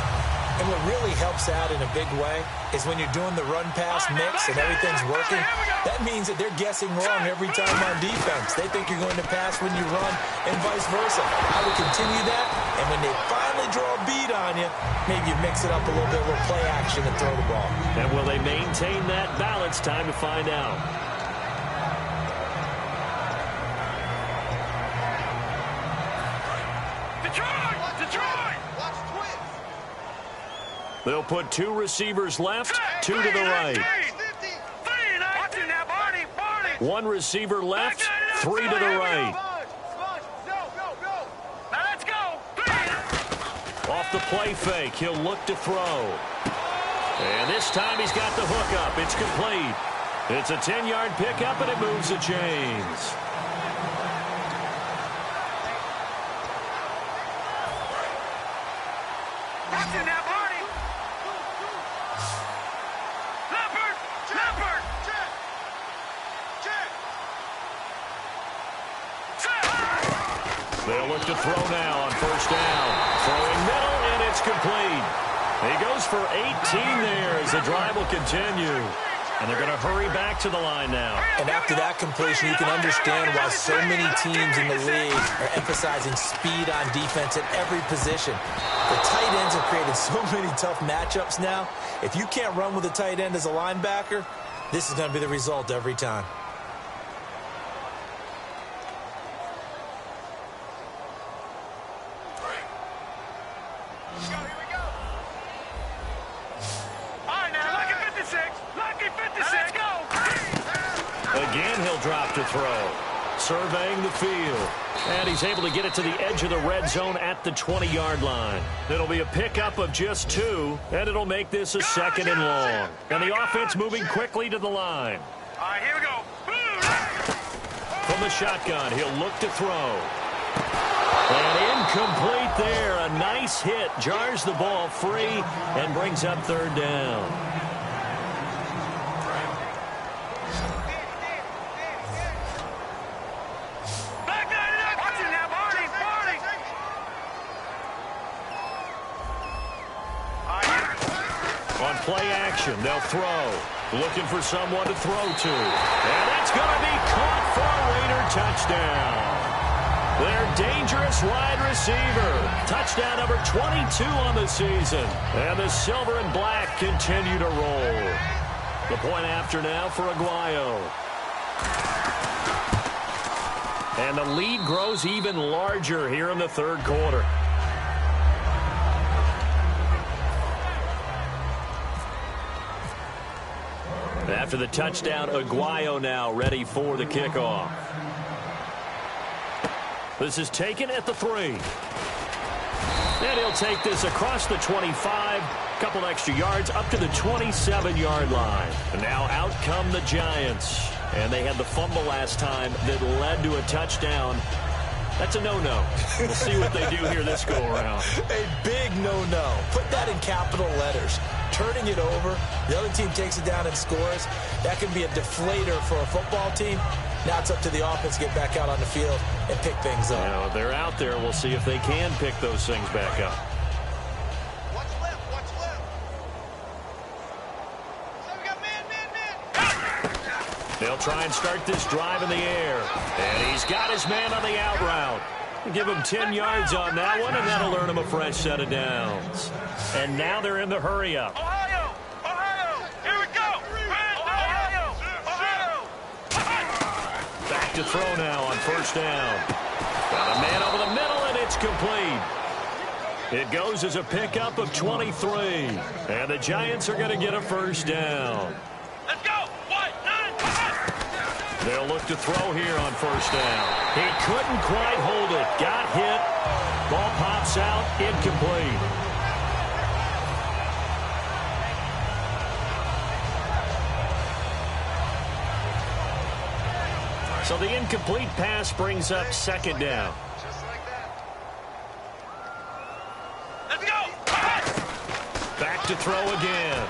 And what really helps out in a big way is when you're doing the run-pass mix and everything's working, that means that they're guessing wrong every time on defense. They think you're going to pass when you run and vice versa. I would continue that, and when they finally draw a beat on you, maybe you mix it up a little bit with play action and throw the ball. And will they maintain that balance? Time to find out. They'll put 2 receivers left, 2 to the right. 1 receiver left, 3 to the right. Off the play fake, he'll look to throw. And this time he's got the hook up. It's complete. It's a 10-yard pickup, and it moves the chains. They'll look to throw now on first down. Throwing middle, and it's complete. He goes for 18 there as the drive will continue. And they're going to hurry back to the line now. And after that completion, you can understand why so many teams in the league are emphasizing speed on defense at every position. The tight ends have created so many tough matchups now. If you can't run with a tight end as a linebacker, this is going to be the result every time. Again, he'll drop to throw. Surveying the field. And he's able to get it to the edge of the red zone at the 20-yard line. It'll be a pickup of just 2, and it'll make this a 2nd and long. And the offense moving quickly to the line. All right, here we go. From the shotgun, he'll look to throw. And incomplete there. A nice hit. Jars the ball free and brings up 3rd down. Play action, they'll throw. Looking for someone to throw to. And that's going to be caught for a Raider touchdown. Their dangerous wide receiver. Touchdown number 22 on the season. And the silver and black continue to roll. The point after now for Aguayo. And the lead grows even larger here in the third quarter. After the touchdown, Aguayo now ready for the kickoff. This is taken at the 3. And he'll take this across the 25, couple extra yards up to the 27-yard line. And now out come the Giants. And they had the fumble last time that led to a touchdown. That's a no-no. We'll see what they do here this go-around. A big no-no. Put that in capital letters. Turning it over, the other team takes it down and scores. That can be a deflator for a football team. Now it's up to the offense to get back out on the field and pick things up. Now, they're out there. We'll see if they can pick those things back up. Watch left, watch left. So we got man. They'll try and start this drive in the air. And he's got his man on the out route. Give him 10 yards on that one, and that'll earn him a fresh set of downs. And now they're in the hurry-up. Ohio, here we go. Ohio. Back to throw now on first down. Got a man over the middle, and it's complete. It goes as a pickup of 23. And the Giants are going to get a first down. Let's go. They'll look to throw here on first down. He couldn't quite hold it. Got hit. Ball pops out. Incomplete. So the incomplete pass brings up second down. Just like that. Let's go. Back to throw again.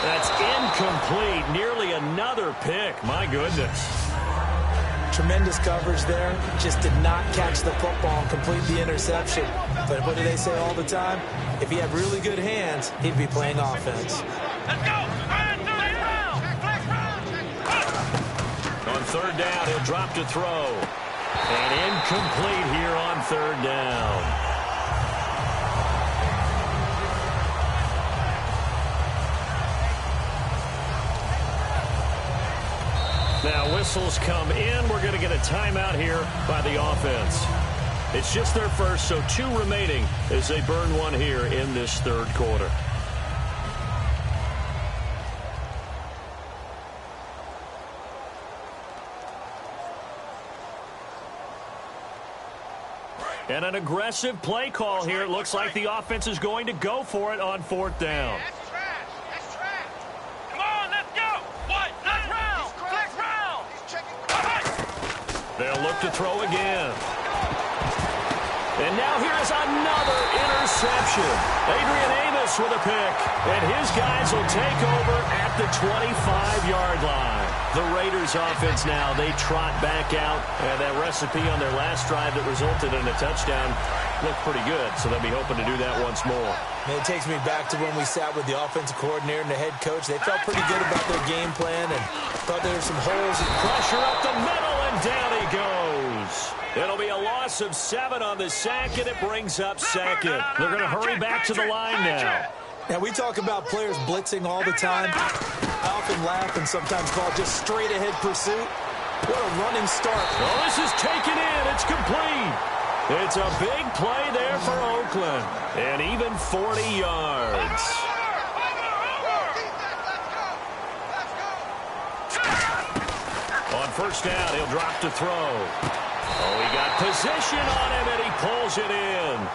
That's incomplete. Nearly another pick. My goodness. Tremendous coverage there. Just did not catch the football and complete the interception. But what do they say all the time? If he had really good hands, he'd be playing offense. Let's go. On third down, he'll drop to throw. And incomplete here on third down. Now whistles come in. We're going to get a timeout here by the offense. It's just their first, so 2 remaining as they burn one here in this third quarter. And an aggressive play call here. It looks like the offense is going to go for it on fourth down. That's trash. Come on, let's go. What? Let's round. They'll look to throw again. And now here's another interception. Adrian Amos with a pick. And his guys will take over at the 25-yard line. The Raiders offense now, they trot back out. And that recipe on their last drive that resulted in a touchdown looked pretty good. So they'll be hoping to do that once more. And it takes me back to when we sat with the offensive coordinator and the head coach. They felt pretty good about their game plan and thought there were some holes. Pressure up the middle, and down he goes. It'll be a loss of 7 on the sack, and it brings up second. They're going to hurry back to the line now. Now, we talk about players blitzing all the time. I often laugh and sometimes call it just straight-ahead pursuit. What a running start. Oh, this is taken in. It's complete. It's a big play there for Oakland. And even 40 yards. On first down, he'll drop to throw. Oh, he got position on him, and he pulls it in.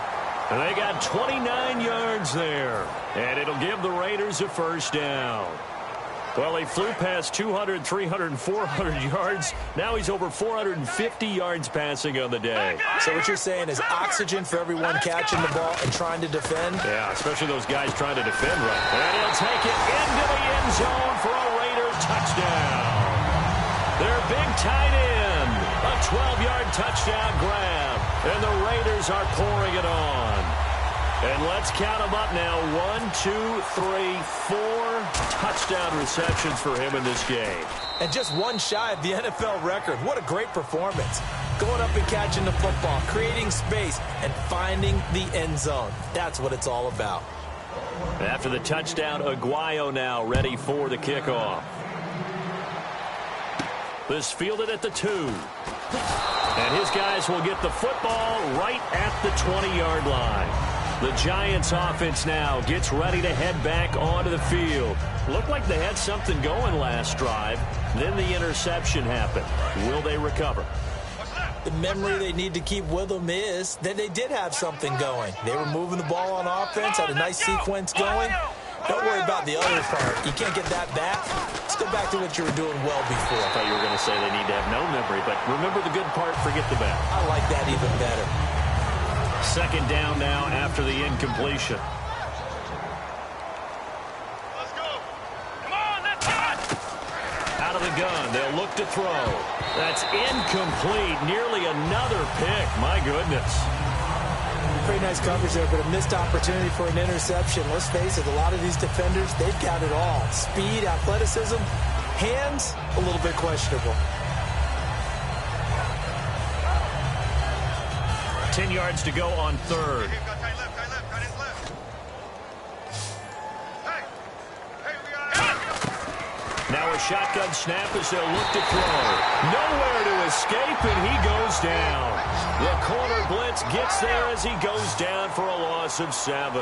And they got 29 yards there. And it'll give the Raiders a first down. Well, he flew past 200, 300, and 400 yards. Now he's over 450 yards passing on the day. So what you're saying is oxygen for everyone catching the ball and trying to defend? Yeah, especially those guys trying to defend right. And he'll take it into the end zone for a Raider touchdown. Their big tight end. A 12-yard touchdown grab. And the Raiders are pouring it on. And let's count them up now. 1, 2, 3, 4 touchdown receptions for him in this game. And just one shy of the NFL record. What a great performance. Going up and catching the football, creating space, and finding the end zone. That's what it's all about. After the touchdown, Aguayo now ready for the kickoff. This fielded at the 2. And his guys will get the football right at the 20-yard line. The Giants offense now gets ready to head back onto the field. Looked like they had something going last drive. Then the interception happened. Will they recover? The memory they need to keep with them is that they did have something going. They were moving the ball on offense, had a nice sequence going. Don't worry about the other part. You can't get that back. Let's go back to what you were doing well before. I thought you were going to say they need to have no memory, but remember the good part, forget the bad. I like that even better. Second down now after the incompletion. Let's go. Come on, let's go. Out of the gun, they'll look to throw. That's incomplete. Nearly another pick. My goodness. Pretty nice coverage there, but a missed opportunity for an interception. Let's face it, a lot of these defenders, they've got it all. Speed, athleticism, hands, a little bit questionable. 10 yards to go on third. Now a shotgun snap as they'll look to throw. Nowhere to escape, and he goes down. The corner blitz gets there as he goes down for a loss of 7.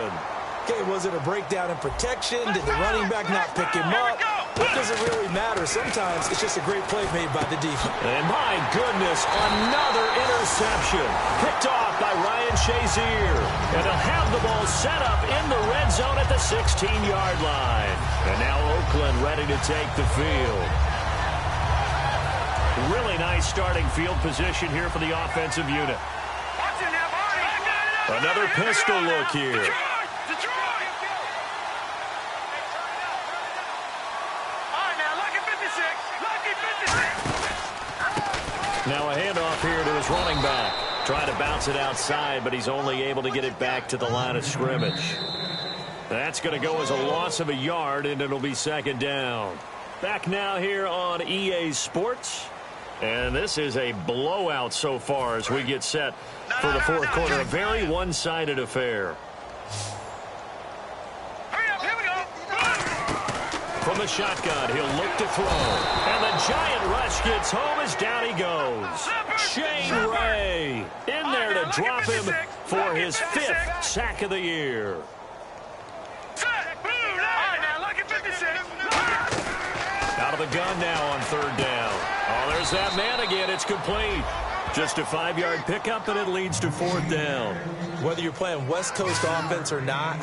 Okay, was it a breakdown in protection? Did the running back not pick him up? What does it really matter? Sometimes it's just a great play made by the defense. And my goodness, another interception. Picked off by Ryan Shazier. And they'll have the ball set up in the red zone at the 16-yard line. And now Oakland ready to take the field. Really nice starting field position here for the offensive unit. Another pistol look here. Now a handoff here to his running back. Trying to bounce it outside, but he's only able to get it back to the line of scrimmage. That's going to go as a loss of a yard, and it'll be second down. Back now here on EA Sports. And this is a blowout so far as we get set for the fourth quarter. A very one-sided affair. From the shotgun, he'll look to throw. And the giant rush gets home as down he goes. Shane Ray in there to drop him for his 5th sack of the year. Out of the gun now on third down. Oh, there's that man again. It's complete. Just a 5-yard pickup, and it leads to fourth down. Whether you're playing West Coast offense or not,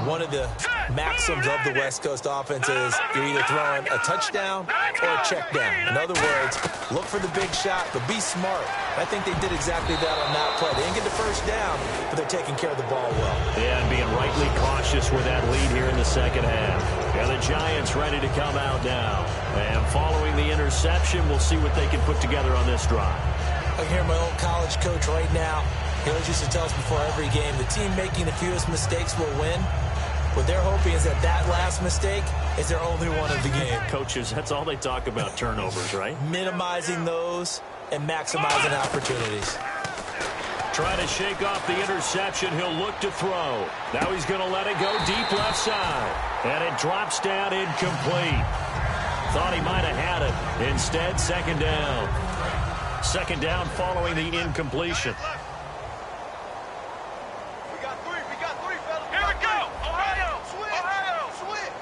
one of the maxims of the West Coast offense is you're either throwing a touchdown or a check down. In other words, look for the big shot, but be smart. I think they did exactly that on that play. They didn't get the first down, but they're taking care of the ball well. Yeah, and being rightly cautious with that lead here in the second half. Yeah, the Giants ready to come out now. And following the interception, we'll see what they can put together on this drive. I can hear my old college coach right now. He always used to tell us before every game, the team making the fewest mistakes will win. What they're hoping is that that last mistake is their only one of the game. Coaches, that's all they talk about, turnovers, right? Minimizing those and maximizing opportunities. Trying to shake off the interception. He'll look to throw. Now he's going to let it go deep left side. And it drops down incomplete. Thought he might have had it. Instead, second down. Second down following the incompletion. We got three, fellas. Here we go. Ohio. Switch.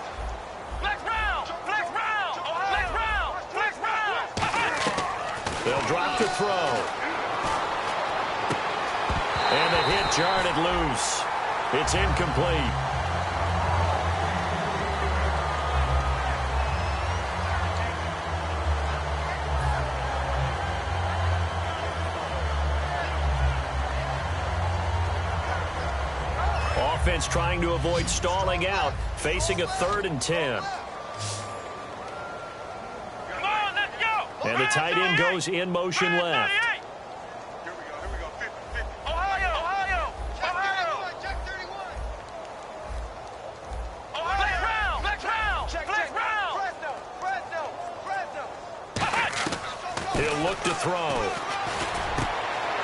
Flex round. They'll drop to throw. And the hit jarred it loose. It's incomplete. Offense trying to avoid stalling out, facing a 3rd and 10. Come on, let's go. And the tight end goes in motion left. Here we go. 50. Ohio. Check 31. Ohio. Flex round. Presto. He'll look to throw.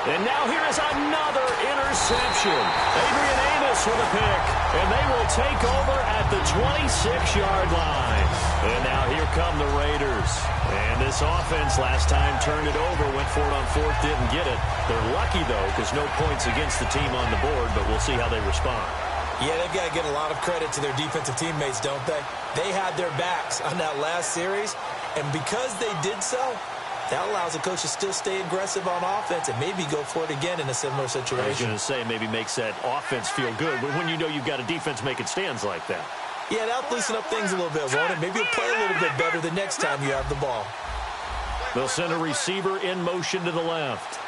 And now here is another interception. Adrian Amos with a pick. And they will take over at the 26-yard line. And now here come the Raiders. And this offense last time turned it over, went for it on fourth, didn't get it. They're lucky, though, because no points against the team on the board, but we'll see how they respond. Yeah, they've got to give a lot of credit to their defensive teammates, don't they? They had their backs on that last series, and because they did so, that allows the coach to still stay aggressive on offense and maybe go for it again in a similar situation. I was going to say, maybe makes that offense feel good, but when you know you've got a defense making stands like that. Yeah, that'll loosen up things a little bit, won't it? Maybe you'll play a little bit better the next time you have the ball. They'll send a receiver in motion to the left.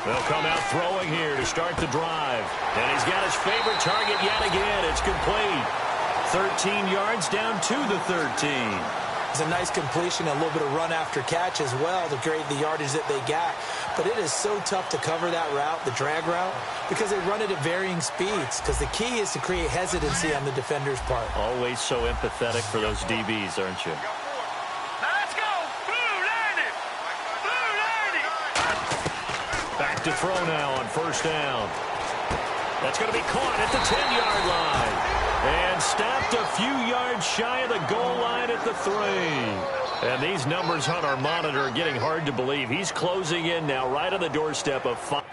They'll come out throwing here to start the drive. And he's got his favorite target yet again. It's complete. 13 yards down to the 13. It's a nice completion, a little bit of run after catch as well to create the yardage that they got. But it is so tough to cover that route, the drag route, because they run it at varying speeds. Because the key is to create hesitancy on the defender's part. Always so empathetic for those DBs, aren't you? Now let's go. Blue 90. Blue 90. Back to throw now on first down. That's going to be caught at the 10-yard line. And stopped a few yards shy of the goal line at the 3. And these numbers on our monitor are getting hard to believe. He's closing in now right on the doorstep of 5.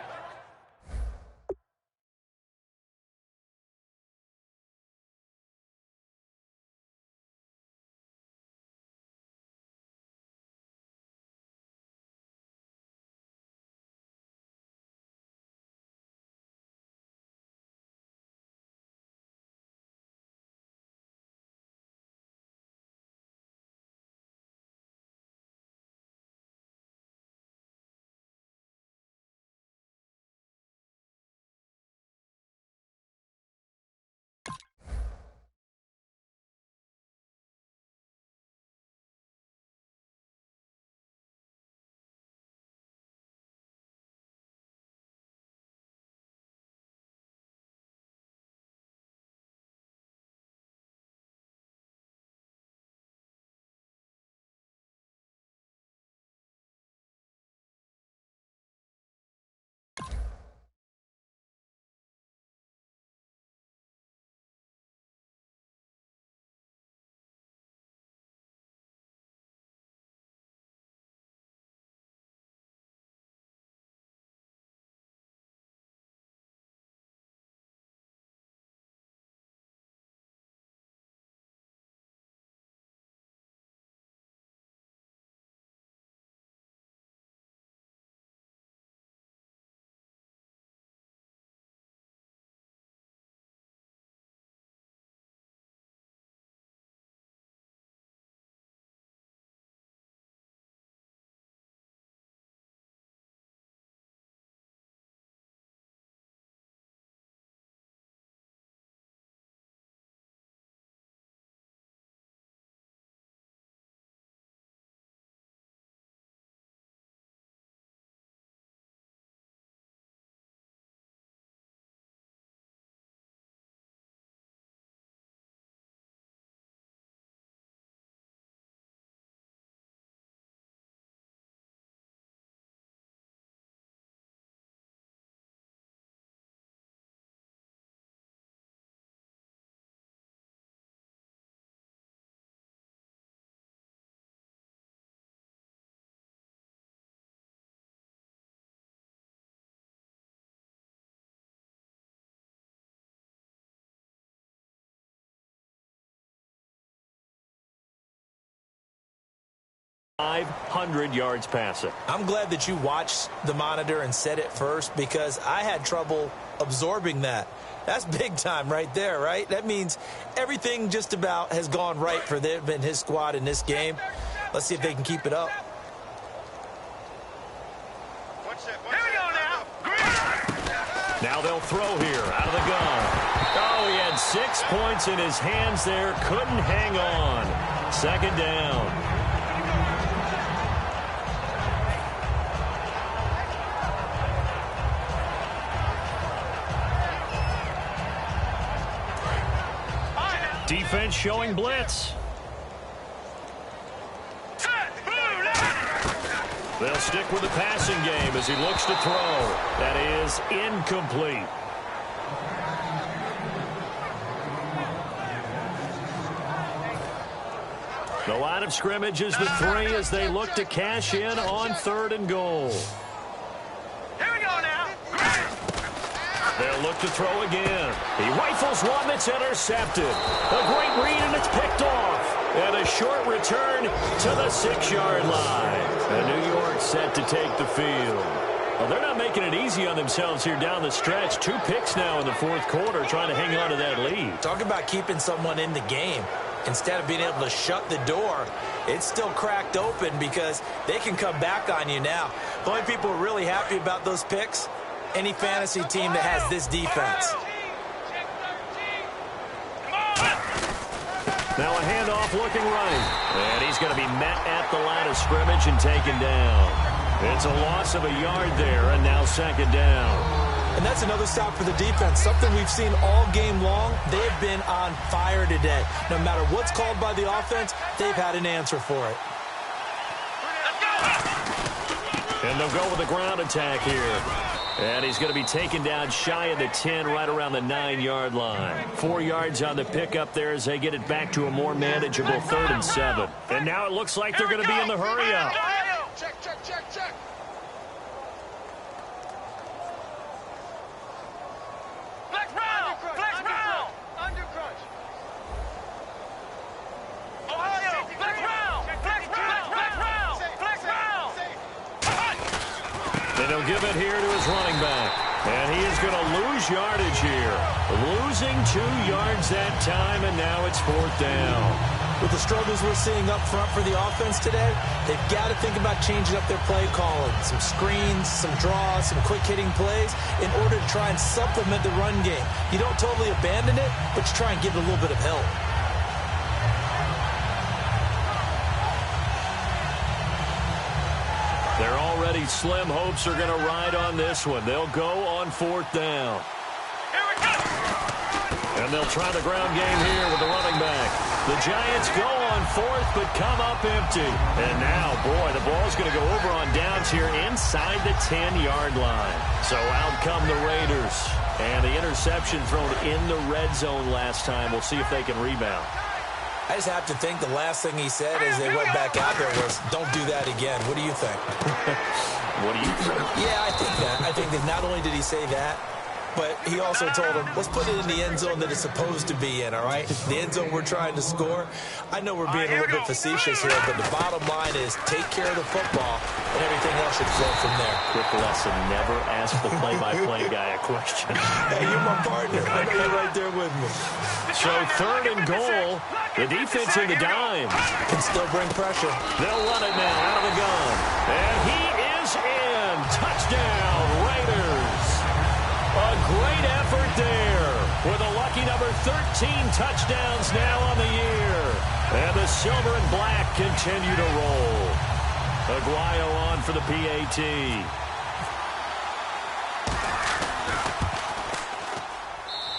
.500 yards passing. I'm glad that you watched the monitor and said it first because I had trouble absorbing that. That's big time right there, right? That means everything just about has gone right for them and his squad in this game. Let's see if they can keep it up. Here we go now. Now they'll throw here out of the gun. Oh, he had 6 points in his hands there. Couldn't hang on. Second down. Defense showing blitz. They'll stick with the passing game as he looks to throw. That is incomplete. The line of scrimmage is the 3 as they look to cash in on 3rd and goal. Here we go now. They'll look to throw again. He rifles one that's intercepted. A great read, and it's picked off. And a short return to the 6-yard line. And New York set to take the field. Well, they're not making it easy on themselves here down the stretch. 2 picks now in the 4th quarter trying to hang on to that lead. Talk about keeping someone in the game. Instead of being able to shut the door, it's still cracked open because they can come back on you now. The only people who are really happy about those picks, any fantasy team that has this defense. Now a handoff looking right. And he's going to be met at the line of scrimmage and taken down. It's a loss of a yard there, and now 2nd down. And that's another stop for the defense, something we've seen all game long. They've been on fire today. No matter what's called by the offense, they've had an answer for it. And they'll go with a ground attack here. And he's going to be taken down shy of the 10, right around the 9-yard line. 4 yards on the pickup there as they get it back to a more manageable 3rd and 7. And now it looks like they're going to be in the hurry-up. Check. Flex round. Under crunch. Ohio. Flex round. And he'll give it here to his running back. And he is going to lose yardage here. Losing 2 yards that time, and now it's 4th down. With the struggles we're seeing up front for the offense today, they've got to think about changing up their play calling. Some screens, some draws, some quick-hitting plays in order to try and supplement the run game. You don't totally abandon it, but you try and give it a little bit of help. Their already slim hopes are going to ride on this one. They'll go on 4th down. And they'll try the ground game here with the running back. The Giants go on 4th, but come up empty. And now, boy, the ball's going to go over on downs here inside the 10-yard line. So out come the Raiders. And the interception thrown in the red zone last time. We'll see if they can rebound. I just have to think the last thing he said as they went back out there was, don't do that again. What do you think? What do you think? Yeah, I think that. I think that not only did he say that, but he also told him, let's put it in the end zone that it's supposed to be in, all right? The end zone we're trying to score. I know we're being a little bit facetious here, but the bottom line is take care of the football, and everything else should flow from there. Quick lesson, never ask the play-by-play guy a question. Hey, you're my partner. I know you're right there with me. So 3rd and goal, the defense in the dime. Can still bring pressure. They'll run it now out of the gun. And he is in. Touchdown, Raiders. A great effort there with a lucky number 13 touchdowns now on the year. And the silver and black continue to roll. Aguayo on for the PAT.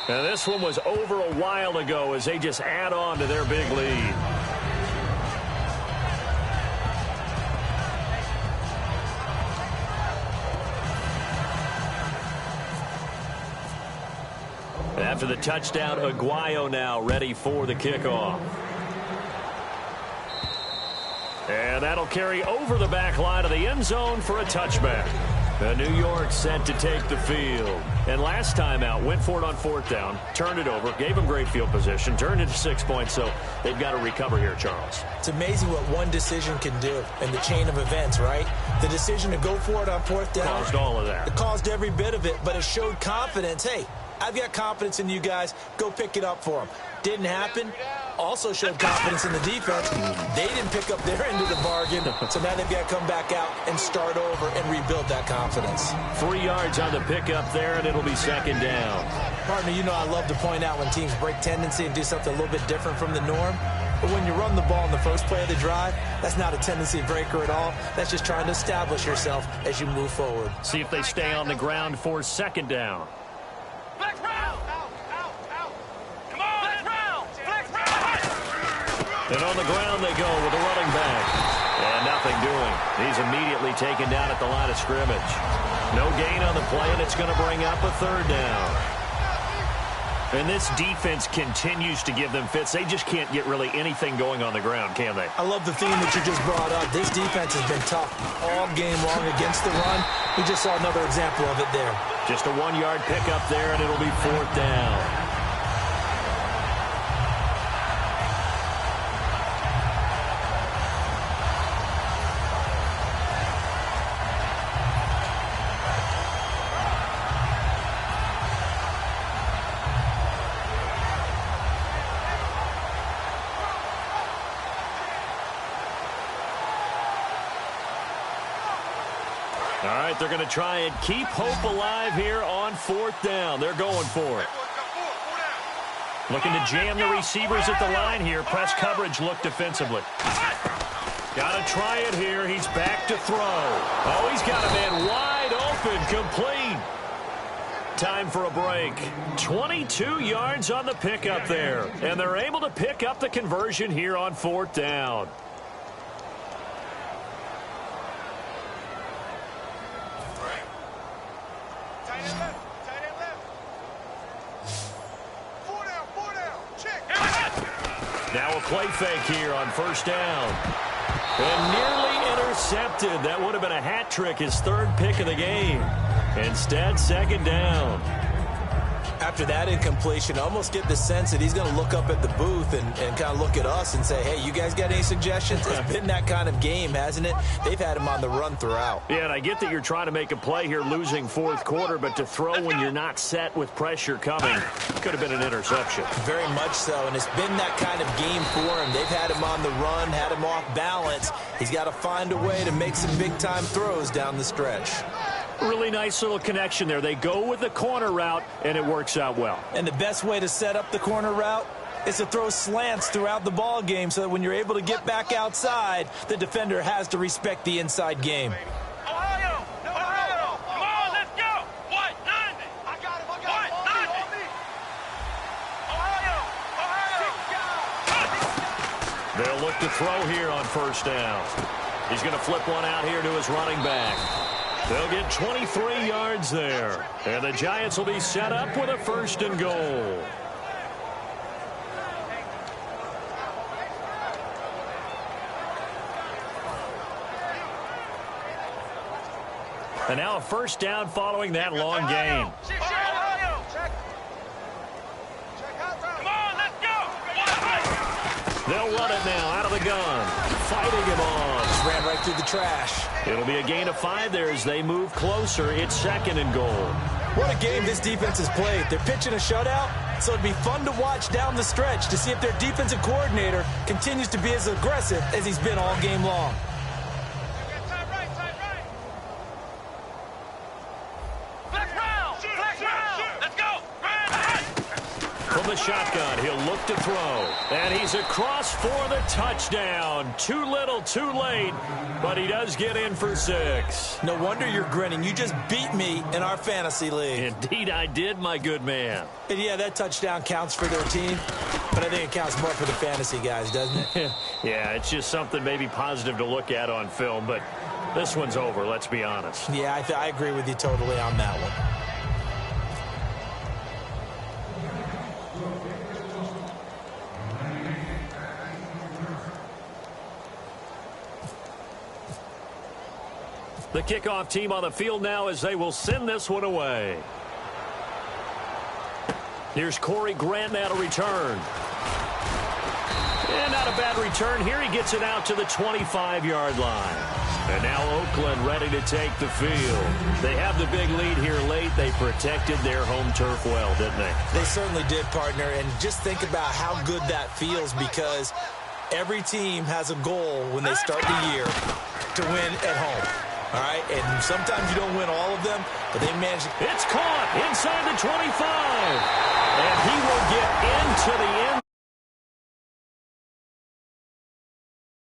Now this one was over a while ago as they just add on to their big lead. After the touchdown, Aguayo now ready for the kickoff. And that'll carry over the back line of the end zone for a touchback. New York set to take the field. And last time out, went for it on 4th down, turned it over, gave them great field position, turned it to 6 points, so they've got to recover here, Charles. It's amazing what one decision can do in the chain of events, right? The decision to go for it on 4th down. Caused all of that. It caused every bit of it, but it showed confidence. Hey, I've got confidence in you guys. Go pick it up for them. Didn't happen. Also showed confidence in the defense. They didn't pick up their end of the bargain, so now they've got to come back out and start over and rebuild that confidence. 3 yards on the pickup there, and it'll be 2nd down. Partner, you know I love to point out when teams break tendency and do something a little bit different from the norm. But when you run the ball in the first play of the drive, that's not a tendency breaker at all. That's just trying to establish yourself as you move forward. See if they stay on the ground for 2nd down. Flex round. Come on, flex round. Flex round. And on the ground they go with the running back. And nothing doing. He's immediately taken down at the line of scrimmage. No gain on the play, and it's going to bring up a 3rd down. And this defense continues to give them fits. They just can't get really anything going on the ground, can they? I love the theme that you just brought up. This defense has been tough all game long against the run. We just saw another example of it there. Just a 1-yard pickup there, and it'll be 4th down. All right, they're going to try and keep hope alive here on 4th down. They're going for it. Looking to jam the receivers at the line here. Press coverage look defensively. Got to try it here. He's back to throw. Oh, he's got a man wide open, complete. Time for a break. 22 yards on the pickup there. And they're able to pick up the conversion here on 4th down. Now a play fake here on 1st down. And nearly intercepted. That would have been a hat trick, his 3rd pick of the game. Instead, 2nd down. After that incompletion, I almost get the sense that he's going to look up at the booth and kind of look at us and say, hey, you guys got any suggestions? It's been that kind of game, hasn't it? They've had him on the run throughout. Yeah, and I get that you're trying to make a play here losing 4th quarter, but to throw when you're not set with pressure coming could have been an interception. Very much so, and it's been that kind of game for him. They've had him on the run, had him off balance. He's got to find a way to make some big-time throws down the stretch. Really nice little connection there. They go with the corner route, and it works out well. And the best way to set up the corner route is to throw slants throughout the ball game so that when you're able to get back outside, the defender has to respect the inside game. Ohio! Ohio! Come on, let's go! What? 90! I got him, What? 90! Ohio! They'll look to throw here on 1st down. He's going to flip one out here to his running back. They'll get 23 yards there. And the Giants will be set up with a 1st and goal. And now a 1st down following that long game. Ohio! Check out. Come on, let's go! They'll run it now out of the gun. Fighting him on. Just ran right through the trash. It'll be a gain of 5 there as they move closer. It's 2nd and goal. What a game this defense has played. They're pitching a shutout, so it'd be fun to watch down the stretch to see if their defensive coordinator continues to be as aggressive as he's been all game long. Time right. Flex round! Let's go! From the shotgun, he'll look to throw. And he's across for the touchdown. Too little, too late. But he does get in for 6. No wonder you're grinning. You just beat me in our fantasy league. Indeed I did, my good man. And yeah, that touchdown counts for their team, but I think it counts more for the fantasy guys, doesn't it? Yeah, it's just something maybe positive to look at on film, but this one's over, let's be honest. Yeah, I agree with you totally on that one. The kickoff team on the field now as they will send this one away. Here's Corey Grant now to return. And not a bad return here. He gets it out to the 25-yard line. And now Oakland ready to take the field. They have the big lead here late. They protected their home turf well, didn't they? They certainly did, partner. And just think about how good that feels, because every team has a goal when they start the year to win at home. All right, and sometimes you don't win all of them, but they manage to... It's caught inside the 25. And he will get into the end.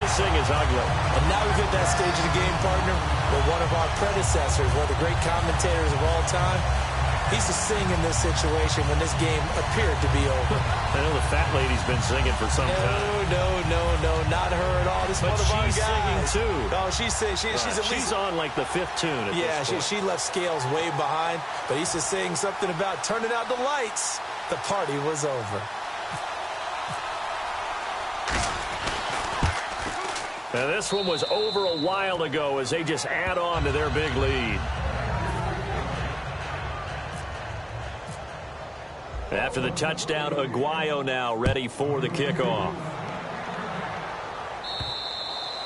This thing is ugly. And now we've hit that stage of the game, partner, where one of our predecessors, one of the great commentators of all time, he used to sing in this situation when this game appeared to be over. I know the fat lady's been singing for some time. No, not her at all. This is one of our guys. She's singing too. Oh, she's at least... She's on like the 5th tune at yeah, this point. she left Scales way behind, but he used to sing something about turning out the lights. The party was over. And this one was over a while ago as they just add on to their big lead. After the touchdown, Aguayo now ready for the kickoff.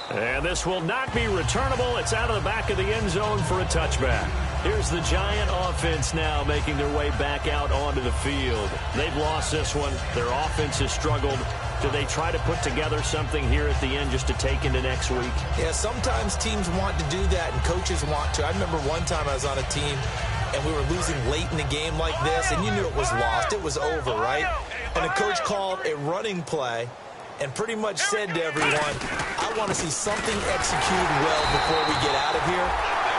And this will not be returnable. It's out of the back of the end zone for a touchback. Here's the Giant offense now making their way back out onto the field. They've lost this one. Their offense has struggled. Do they try to put together something here at the end just to take into next week? Yeah, sometimes teams want to do that and coaches want to. I remember one time I was on a team and we were losing late in the game like this, and you knew it was lost. It was over, right? And the coach called a running play and pretty much said to everyone, I want to see something executed well before we get out of here.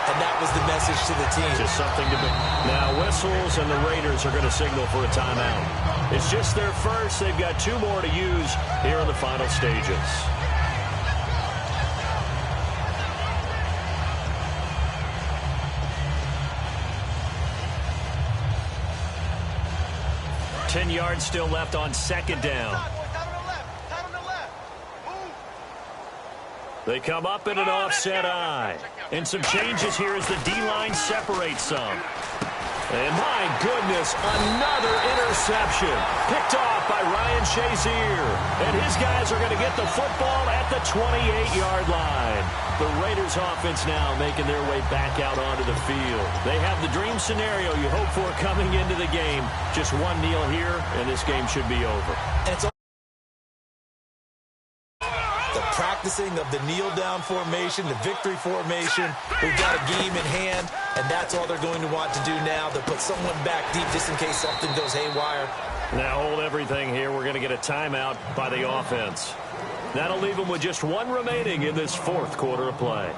And that was the message to the team. Just something to be. Now whistles and the Raiders are going to signal for a timeout. It's just their first. They've got 2 more to use here in the final stages. Ten yards still left on second down. They come up in an offset eye. And some changes here as the D-line separates some. And my goodness, another interception. Picked off by Ryan Shazier. And his guys are going to get the football at the 28-yard line. The Raiders offense now making their way back out onto the field. They have the dream scenario you hope for coming into the game. Just one kneel here, and this game should be over. And it's practicing of the kneel-down formation, the victory formation. We've got a game in hand, and that's all they're going to want to do now. They'll put someone back deep just in case something goes haywire. Now hold everything here. We're going to get a timeout by the offense. That'll leave them with just 1 remaining in this 4th quarter of play.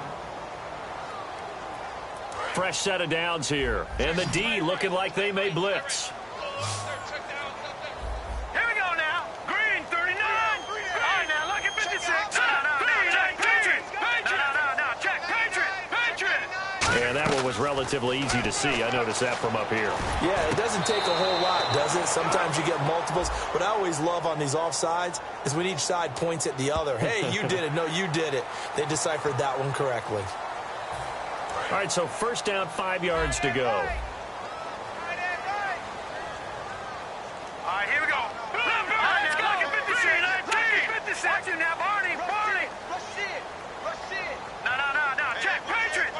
Fresh set of downs here, and the D looking like they may blitz. And that one was relatively easy to see. I noticed that from up here. Yeah, it doesn't take a whole lot, does it? Sometimes you get multiples. What I always love on these offsides is when each side points at the other. Hey, you did it. No, you did it. They deciphered that one correctly. All right, so first down, 5 yards to go. All right, here we go. Let's go. 56. Watch him now, Barney. Rush it. No. Check. Patriot.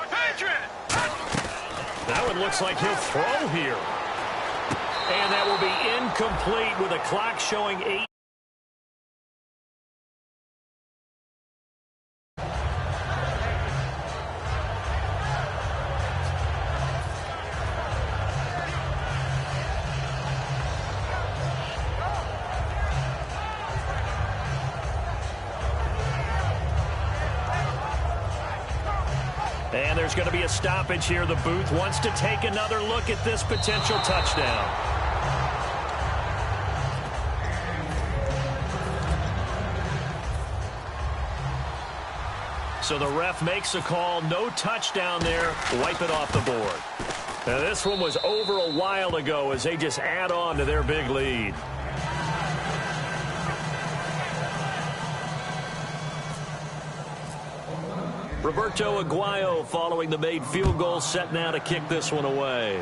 That one looks like he'll throw here. And that will be incomplete with a clock showing 8. And there's going to be a stoppage here. The booth wants to take another look at this potential touchdown. So the ref makes a call. No touchdown there. Wipe it off the board. Now this one was over a while ago as they just add on to their big lead. Roberto Aguayo following the made field goal, set now to kick this one away.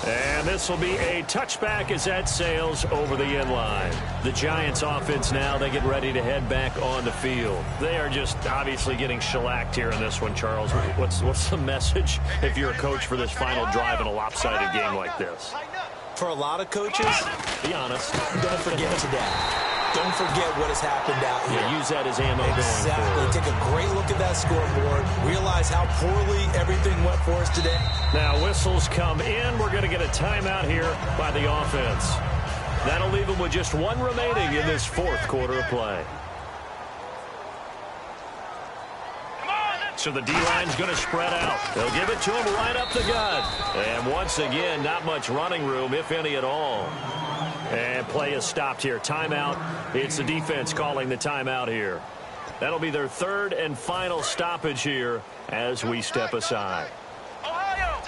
And this will be a touchback as that sails over the end line. The Giants offense now, they get ready to head back on the field. They are just obviously getting shellacked here in this one, Charles. What's the message if you're a coach for this final drive in a lopsided game like this? For a lot of coaches, be honest. Don't forget today. Don't forget what has happened out here. Yeah, use that as ammo going forward. Take a great look at that scoreboard. Realize how poorly everything went for us today. Now whistles come in. We're going to get a timeout here by the offense. That'll leave them with just 1 remaining in this 4th quarter of play. So the D-line's going to spread out. They'll give it to him right up the gut. And once again, not much running room, if any at all. And play is stopped here. Timeout. It's the defense calling the timeout here. That'll be their 3rd and final stoppage here as we step aside. Ohio!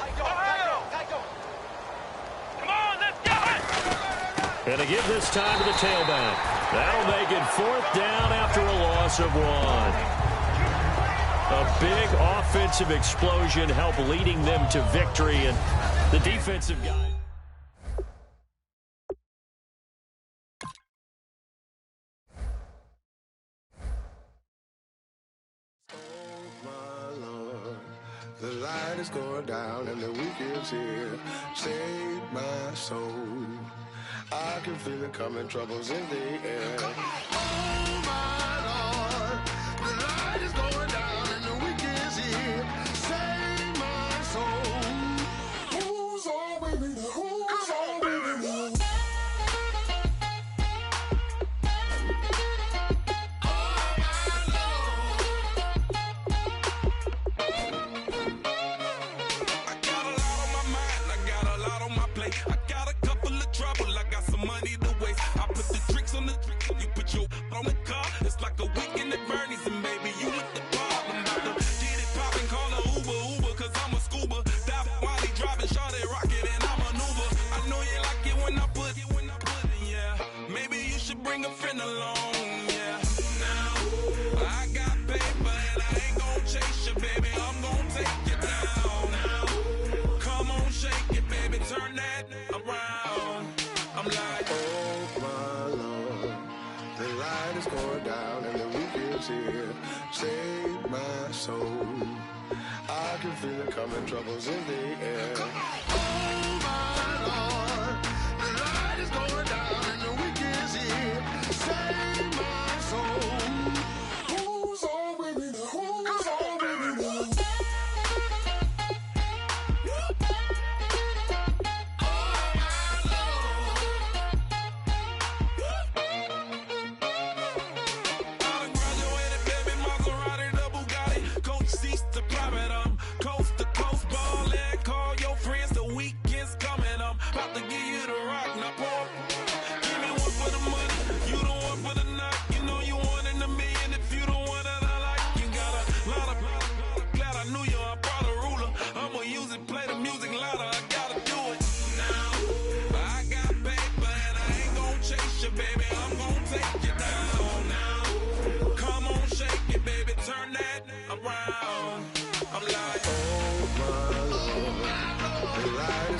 Come on, let's And to give this time to the tailback. That'll make it 4th down after a loss of 1. A big offensive explosion helped leading them to victory, and the defensive guy. The light is going down and the week is here. Save my soul. I can feel it coming, troubles in the air. Oh my Lord, the light is going down and the week is here. Save my soul. Who's on with me? Who's on with me? I got a couple of trouble, I got some money to waste. I put the tricks on the trick, you put your on the car. It's like a weekend at Bernie's, and baby, you with the problem. About to get it poppin', call a Uber, cause I'm a scuba. Dive while he driving, shot it rocket, and I maneuver. I know you like it when I put it, yeah. Maybe you should bring a friend along, yeah. Now, I got paper, and I ain't gon' chase you, baby. I'm gon' take you down. Come on, shake it, baby, turn that around. I'm like, oh my Lord, the light is going down and the week is here. Save my soul. I can feel it coming, troubles in the air. Oh my Lord, the light is going down and the week is here. Save my soul. Who's on with me? Who's on with me?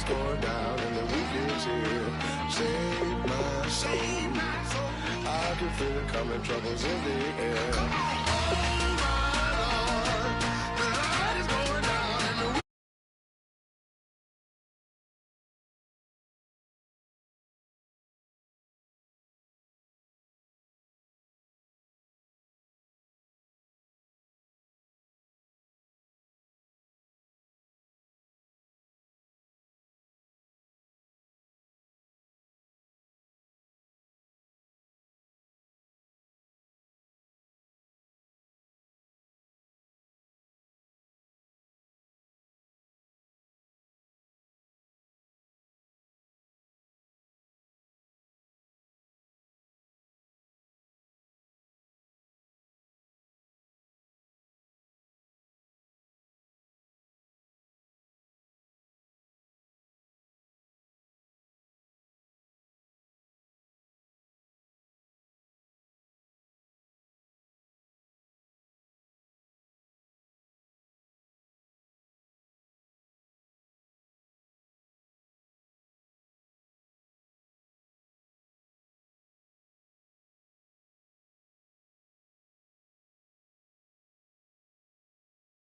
Going down and the week is here. Save my soul. I can feel it coming, troubles in the air.